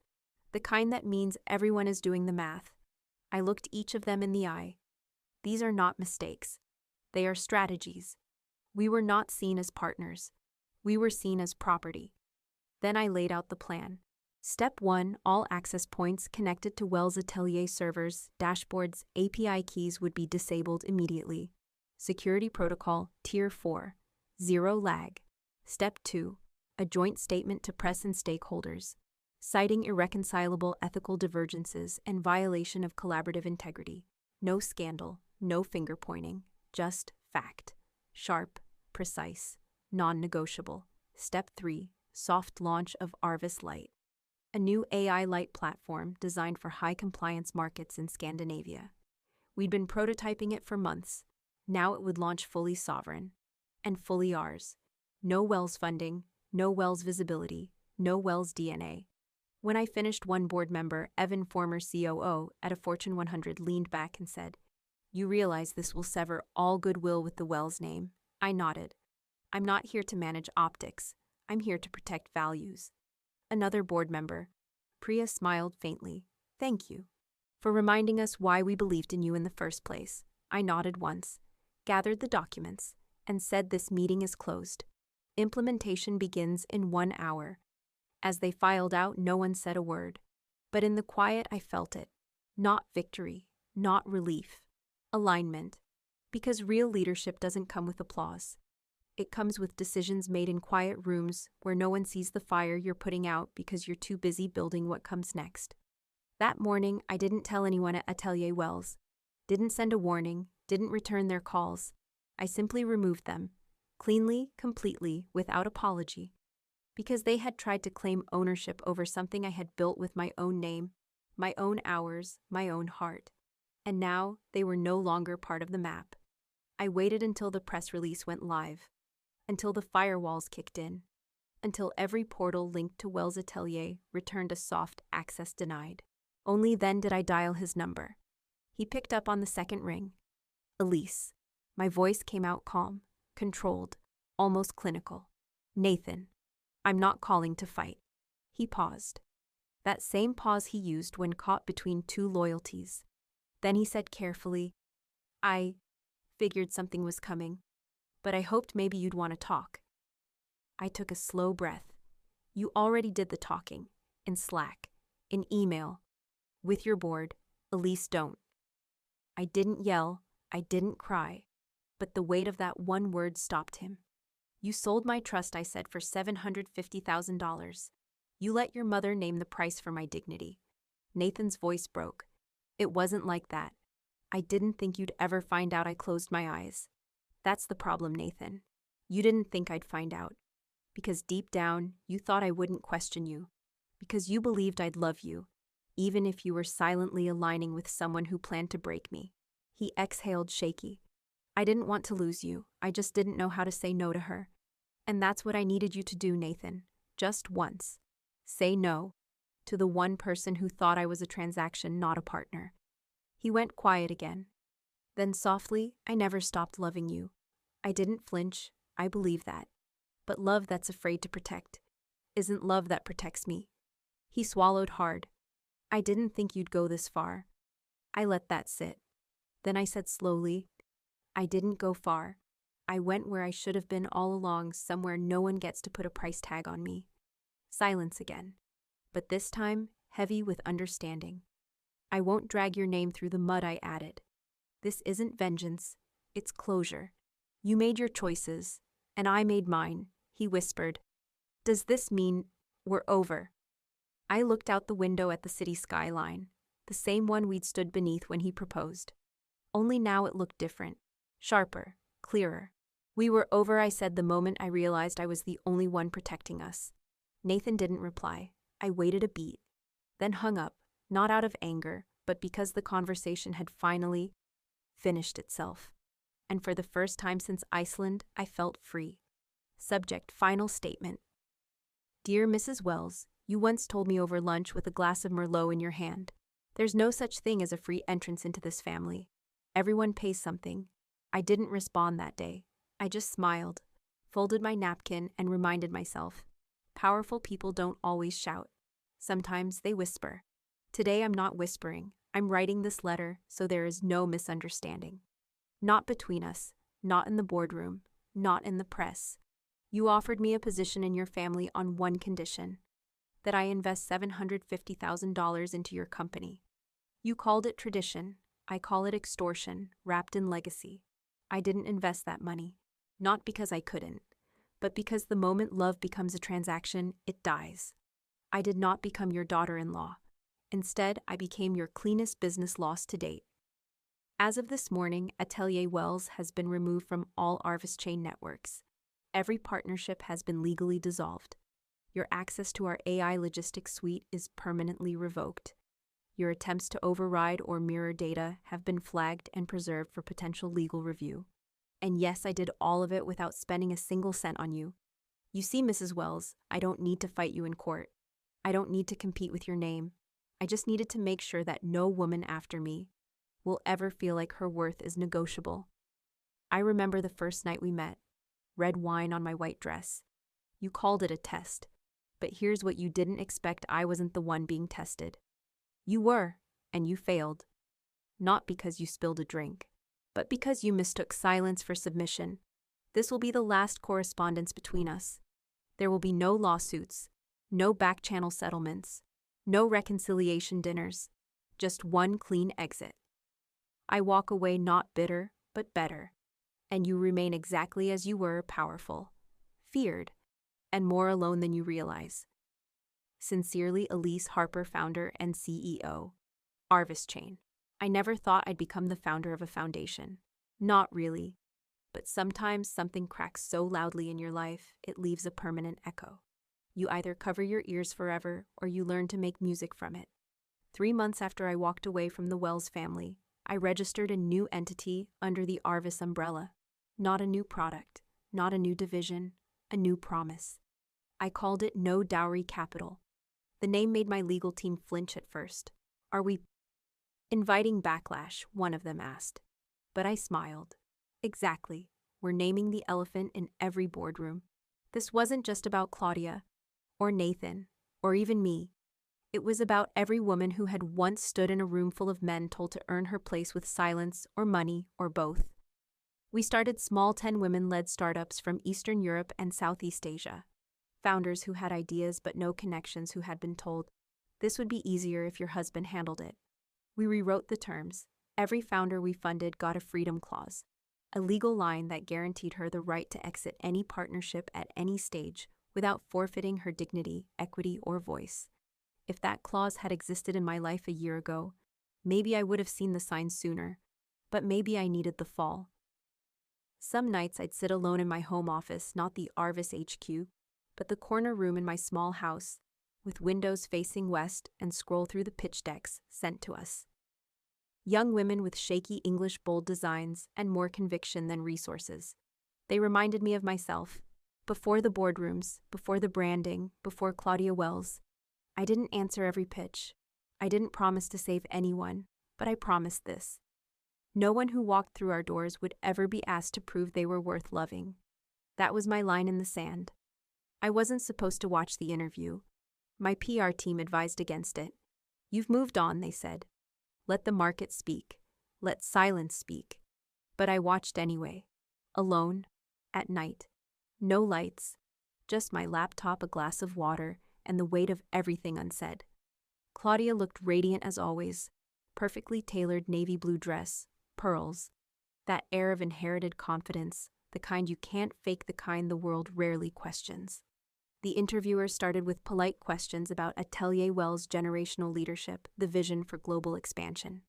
The kind that means everyone is doing the math. I looked each of them in the eye. These are not mistakes. They are strategies. We were not seen as partners. We were seen as property. Then I laid out the plan. Step 1, all access points connected to Wells Atelier servers, dashboards, API keys would be disabled immediately. Security protocol, Tier 4, 0 lag. Step 2, a joint statement to press and stakeholders, citing irreconcilable ethical divergences and violation of collaborative integrity. No scandal, no finger-pointing, just fact. Sharp, precise, non-negotiable. Step 3, soft launch of Arvis Lite, a new AI Lite platform designed for high-compliance markets in Scandinavia. We'd been prototyping it for months. Now it would launch fully sovereign. And fully ours. No Wells funding, no Wells visibility, no Wells DNA. When I finished, one board member, Evan, former COO at a Fortune 100, leaned back and said, "You realize this will sever all goodwill with the Wells name?" I nodded. "I'm not here to manage optics. I'm here to protect values." Another board member, Priya, smiled faintly. "Thank you for reminding us why we believed in you in the first place." I nodded once, gathered the documents, and said, "This meeting is closed. Implementation begins in 1 hour." As they filed out, no one said a word. But in the quiet, I felt it. Not victory, not relief. Alignment. Because real leadership doesn't come with applause. It comes with decisions made in quiet rooms where no one sees the fire you're putting out because you're too busy building what comes next. That morning, I didn't tell anyone at Atelier Wells. Didn't send a warning, didn't return their calls. I simply removed them. Cleanly, completely, without apology. Because they had tried to claim ownership over something I had built with my own name, my own hours, my own heart. And now they were no longer part of the map. I waited until the press release went live, until the firewalls kicked in, until every portal linked to Wells Atelier returned a soft access denied. Only then did I dial his number. He picked up on the second ring. "Elise." My voice came out calm, controlled, almost clinical. "Nathan, I'm not calling to fight." He paused. That same pause he used when caught between two loyalties. Then he said carefully, "I figured something was coming, but I hoped maybe you'd want to talk." I took a slow breath. "You already did the talking. In Slack. In email. With your board. Elise, don't." I didn't yell. I didn't cry. But the weight of that one word stopped him. "You sold my trust," I said, "for $750,000. You let your mother name the price for my dignity." Nathan's voice broke. "It wasn't like that. I didn't think you'd ever find out." I closed my eyes. "That's the problem, Nathan. You didn't think I'd find out. Because deep down, you thought I wouldn't question you. Because you believed I'd love you, even if you were silently aligning with someone who planned to break me." He exhaled, shaky. "I didn't want to lose you. I just didn't know how to say no to her. And that's what I needed you to do, Nathan. Just once. Say no. To the one person who thought I was a transaction, not a partner." He went quiet again. Then softly, "I never stopped loving you. I didn't flinch. I believe that. But love that's afraid to protect isn't love that protects me." He swallowed hard. "I didn't think you'd go this far." I let that sit. Then I said slowly, "I didn't go far. I went where I should have been all along, somewhere no one gets to put a price tag on me." Silence again. But this time, heavy with understanding. "I won't drag your name through the mud," I added. "This isn't vengeance. It's closure. You made your choices, and I made mine," he whispered. "Does this mean we're over?" I looked out the window at the city skyline. the same one we'd stood beneath when he proposed. Only now it looked different, sharper, clearer. "We were over," I said the moment I realized I was the only one protecting us. Nathan didn't reply. I waited a beat, then hung up, not out of anger, but because the conversation had finally finished itself. And for the first time since Iceland, I felt free. Subject: final statement. Dear Mrs. Wells, you once told me over lunch with a glass of Merlot in your hand, "There's no such thing as a free entrance into this family. Everyone pays something." I didn't respond that day. I just smiled, folded my napkin, and reminded myself, powerful people don't always shout. Sometimes they whisper. Today I'm not whispering. I'm writing this letter so there is no misunderstanding. Not between us, not in the boardroom, not in the press. You offered me a position in your family on one condition: that I invest $750,000 into your company. You called it tradition. I call it extortion, wrapped in legacy. I didn't invest that money, not because I couldn't, but because the moment love becomes a transaction, it dies. I did not become your daughter-in-law. Instead, I became your cleanest business loss to date. As of this morning, Atelier Wells has been removed from all Arvis chain networks. Every partnership has been legally dissolved. Your access to our AI logistics suite is permanently revoked. Your attempts to override or mirror data have been flagged and preserved for potential legal review. And yes, I did all of it without spending a single cent on you. You see, Mrs. Wells, I don't need to fight you in court. I don't need to compete with your name. I just needed to make sure that no woman after me will ever feel like her worth is negotiable. I remember the first night we met. Red wine on my white dress. You called it a test. But here's what you didn't expect: I wasn't the one being tested. You were, and you failed. Not because you spilled a drink, but because you mistook silence for submission. This will be the last correspondence between us. There will be no lawsuits, no back-channel settlements, no reconciliation dinners, just one clean exit. I walk away not bitter, but better, and you remain exactly as you were: powerful, feared, and more alone than you realize. Sincerely, Elise Harper, founder and CEO. Arvis Chain. I never thought I'd become the founder of a foundation. Not really. But sometimes something cracks so loudly in your life, it leaves a permanent echo. You either cover your ears forever or you learn to make music from it. 3 months after I walked away from the Wells family, I registered a new entity under the Arvis umbrella. Not a new product, not a new division, a new promise. I called it No Dowry Capital. The name made my legal team flinch at first. Are we inviting backlash? One of them asked. But I smiled. Exactly. We're naming the elephant in every boardroom. This wasn't just about Claudia, or Nathan, or even me. It was about every woman who had once stood in a room full of men told to earn her place with silence or money or both. We started small 10-women-led startups from Eastern Europe and Southeast Asia. Founders who had ideas but no connections, who had been told, "This would be easier if your husband handled it." We rewrote the terms. Every founder we funded got a freedom clause, a legal line that guaranteed her the right to exit any partnership at any stage without forfeiting her dignity, equity, or voice. If that clause had existed in my life a year ago, maybe I would have seen the signs sooner, but maybe I needed the fall. Some nights I'd sit alone in my home office, not the Arvis HQ, but the corner room in my small house, with windows facing west, and scroll through the pitch decks sent to us. Young women with shaky English bold designs and more conviction than resources. They reminded me of myself. Before the boardrooms, before the branding, before Claudia Wells. I didn't answer every pitch. I didn't promise to save anyone, but I promised this. No one who walked through our doors would ever be asked to prove they were worth loving. That was my line in the sand. I wasn't supposed to watch the interview. My PR team advised against it. You've moved on, they said. Let the market speak. Let silence speak. But I watched anyway. Alone. At night. No lights. Just my laptop, a glass of water, and the weight of everything unsaid. Claudia looked radiant as always. Perfectly tailored navy blue dress. Pearls. That air of inherited confidence. The kind you can't fake, the kind the world rarely questions. The interviewer started with polite questions about Atelier Wells' generational leadership, the vision for global expansion.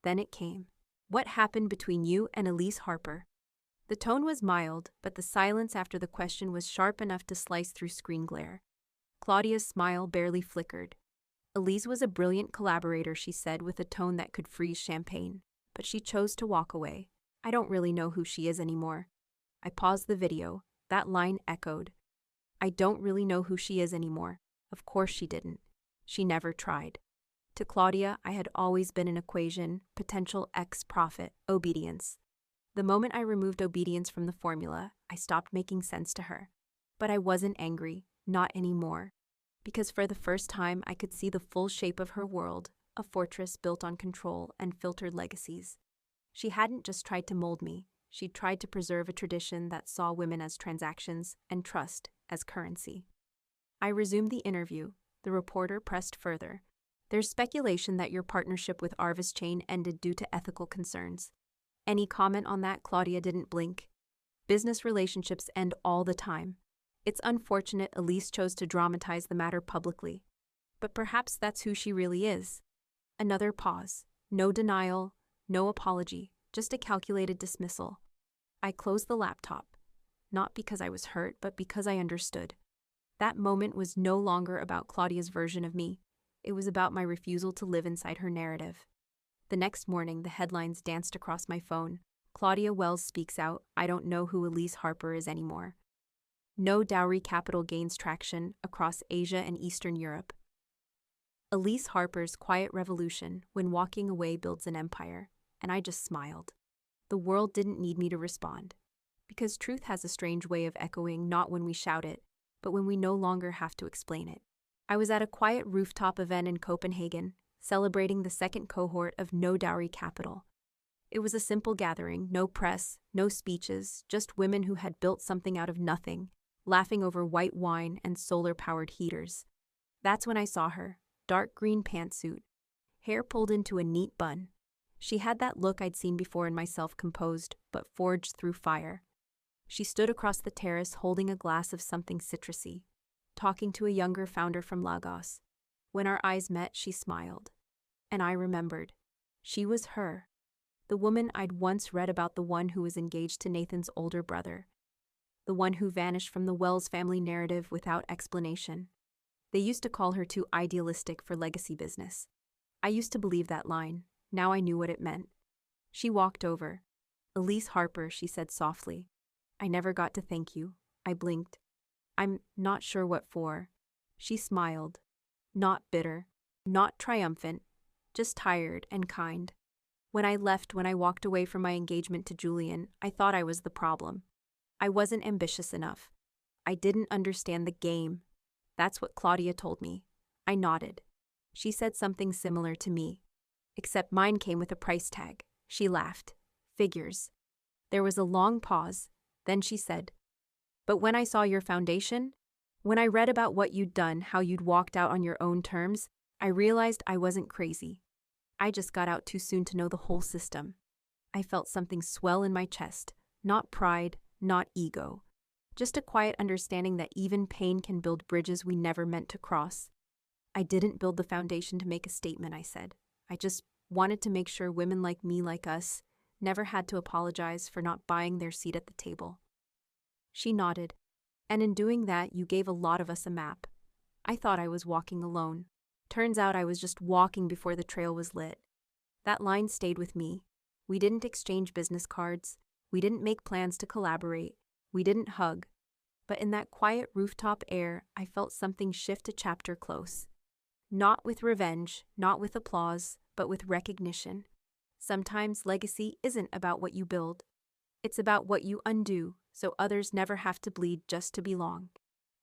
Then it came. What happened between you and Elise Harper? The tone was mild, but the silence after the question was sharp enough to slice through screen glare. Claudia's smile barely flickered. Elise was a brilliant collaborator, she said with a tone that could freeze champagne, but she chose to walk away. I don't really know who she is anymore. I paused the video. That line echoed. I don't really know who she is anymore. Of course she didn't. She never tried. To Claudia, I had always been an equation, potential X profit, obedience. The moment I removed obedience from the formula, I stopped making sense to her. But I wasn't angry, not anymore. Because for the first time, I could see the full shape of her world, a fortress built on control and filtered legacies. She hadn't just tried to mold me. She'd tried to preserve a tradition that saw women as transactions and trust as currency. I resumed the interview. The reporter pressed further. There's speculation that your partnership with Arvis Chain ended due to ethical concerns. Any comment on that? Claudia didn't blink. Business relationships end all the time. It's unfortunate Elise chose to dramatize the matter publicly. But perhaps that's who she really is. Another pause. No denial, no apology, just a calculated dismissal. I closed the laptop. Not because I was hurt, but because I understood. That moment was no longer about Claudia's version of me. It was about my refusal to live inside her narrative. The next morning, the headlines danced across my phone. Claudia Wells speaks out, I don't know who Elise Harper is anymore. No dowry capital gains traction across Asia and Eastern Europe. Elise Harper's quiet revolution when walking away builds an empire, and I just smiled. The world didn't need me to respond. Because truth has a strange way of echoing not when we shout it, but when we no longer have to explain it. I was at a quiet rooftop event in Copenhagen, celebrating the second cohort of No Dowry Capital. It was a simple gathering, no press, no speeches, just women who had built something out of nothing, laughing over white wine and solar-powered heaters. That's when I saw her, dark green pantsuit, hair pulled into a neat bun. She had that look I'd seen before in myself, composed, but forged through fire. She stood across the terrace holding a glass of something citrusy, talking to a younger founder from Lagos. When our eyes met, she smiled. And I remembered. She was her. The woman I'd once read about, the one who was engaged to Nathan's older brother. The one who vanished from the Wells family narrative without explanation. They used to call her too idealistic for legacy business. I used to believe that line. Now I knew what it meant. She walked over. Elise Harper, she said softly. I never got to thank you. I blinked. I'm not sure what for. She smiled. Not bitter. Not triumphant. Just tired and kind. When I walked away from my engagement to Julian, I thought I was the problem. I wasn't ambitious enough. I didn't understand the game. That's what Claudia told me. I nodded. She said something similar to me. Except mine came with a price tag. She laughed. Figures. There was a long pause. Then she said, but when I saw your foundation, when I read about what you'd done, how you'd walked out on your own terms, I realized I wasn't crazy. I just got out too soon to know the whole system. I felt something swell in my chest. Not pride, not ego. Just a quiet understanding that even pain can build bridges we never meant to cross. I didn't build the foundation to make a statement, I said. I just wanted to make sure women like me, like us, never had to apologize for not buying their seat at the table. She nodded. And in doing that, you gave a lot of us a map. I thought I was walking alone. Turns out I was just walking before the trail was lit. That line stayed with me. We didn't exchange business cards. We didn't make plans to collaborate. We didn't hug. But in that quiet rooftop air, I felt something shift a chapter close. Not with revenge, not with applause, but with recognition. Sometimes legacy isn't about what you build. It's about what you undo, so others never have to bleed just to belong.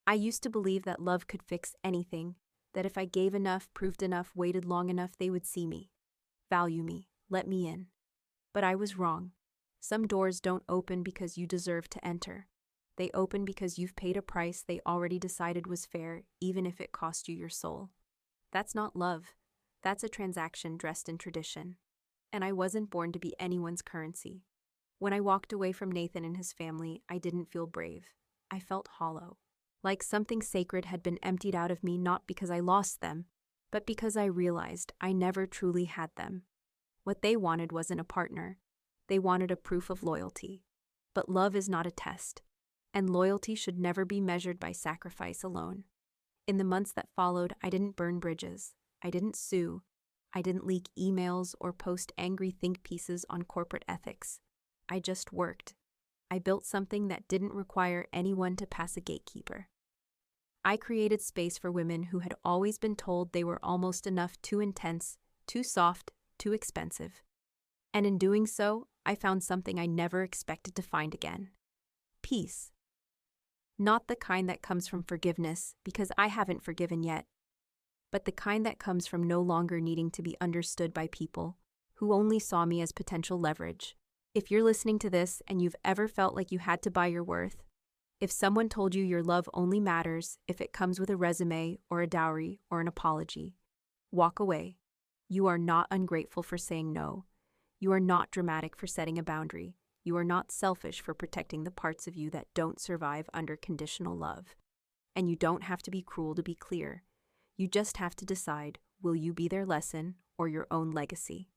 I used to believe that love could fix anything, that if I gave enough, proved enough, waited long enough, they would see me, value me, let me in. But I was wrong. Some doors don't open because you deserve to enter. They open because you've paid a price they already decided was fair, even if it cost you your soul. That's not love. That's a transaction dressed in tradition. And I wasn't born to be anyone's currency. When I walked away from Nathan and his family, I didn't feel brave. I felt hollow. Like something sacred had been emptied out of me not because I lost them, but because I realized I never truly had them. What they wanted wasn't a partner. They wanted a proof of loyalty. But love is not a test, and loyalty should never be measured by sacrifice alone. In the months that followed, I didn't burn bridges. I didn't sue. I didn't leak emails or post angry think pieces on corporate ethics. I just worked. I built something that didn't require anyone to pass a gatekeeper. I created space for women who had always been told they were almost enough, too intense, too soft, too expensive. And in doing so, I found something I never expected to find again. Peace. Not the kind that comes from forgiveness, because I haven't forgiven yet, but the kind that comes from no longer needing to be understood by people who only saw me as potential leverage. If you're listening to this and you've ever felt like you had to buy your worth, if someone told you your love only matters if it comes with a resume or a dowry or an apology, walk away. You are not ungrateful for saying no. You are not dramatic for setting a boundary. You are not selfish for protecting the parts of you that don't survive under conditional love. And you don't have to be cruel to be clear. You just have to decide, will you be their lesson or your own legacy?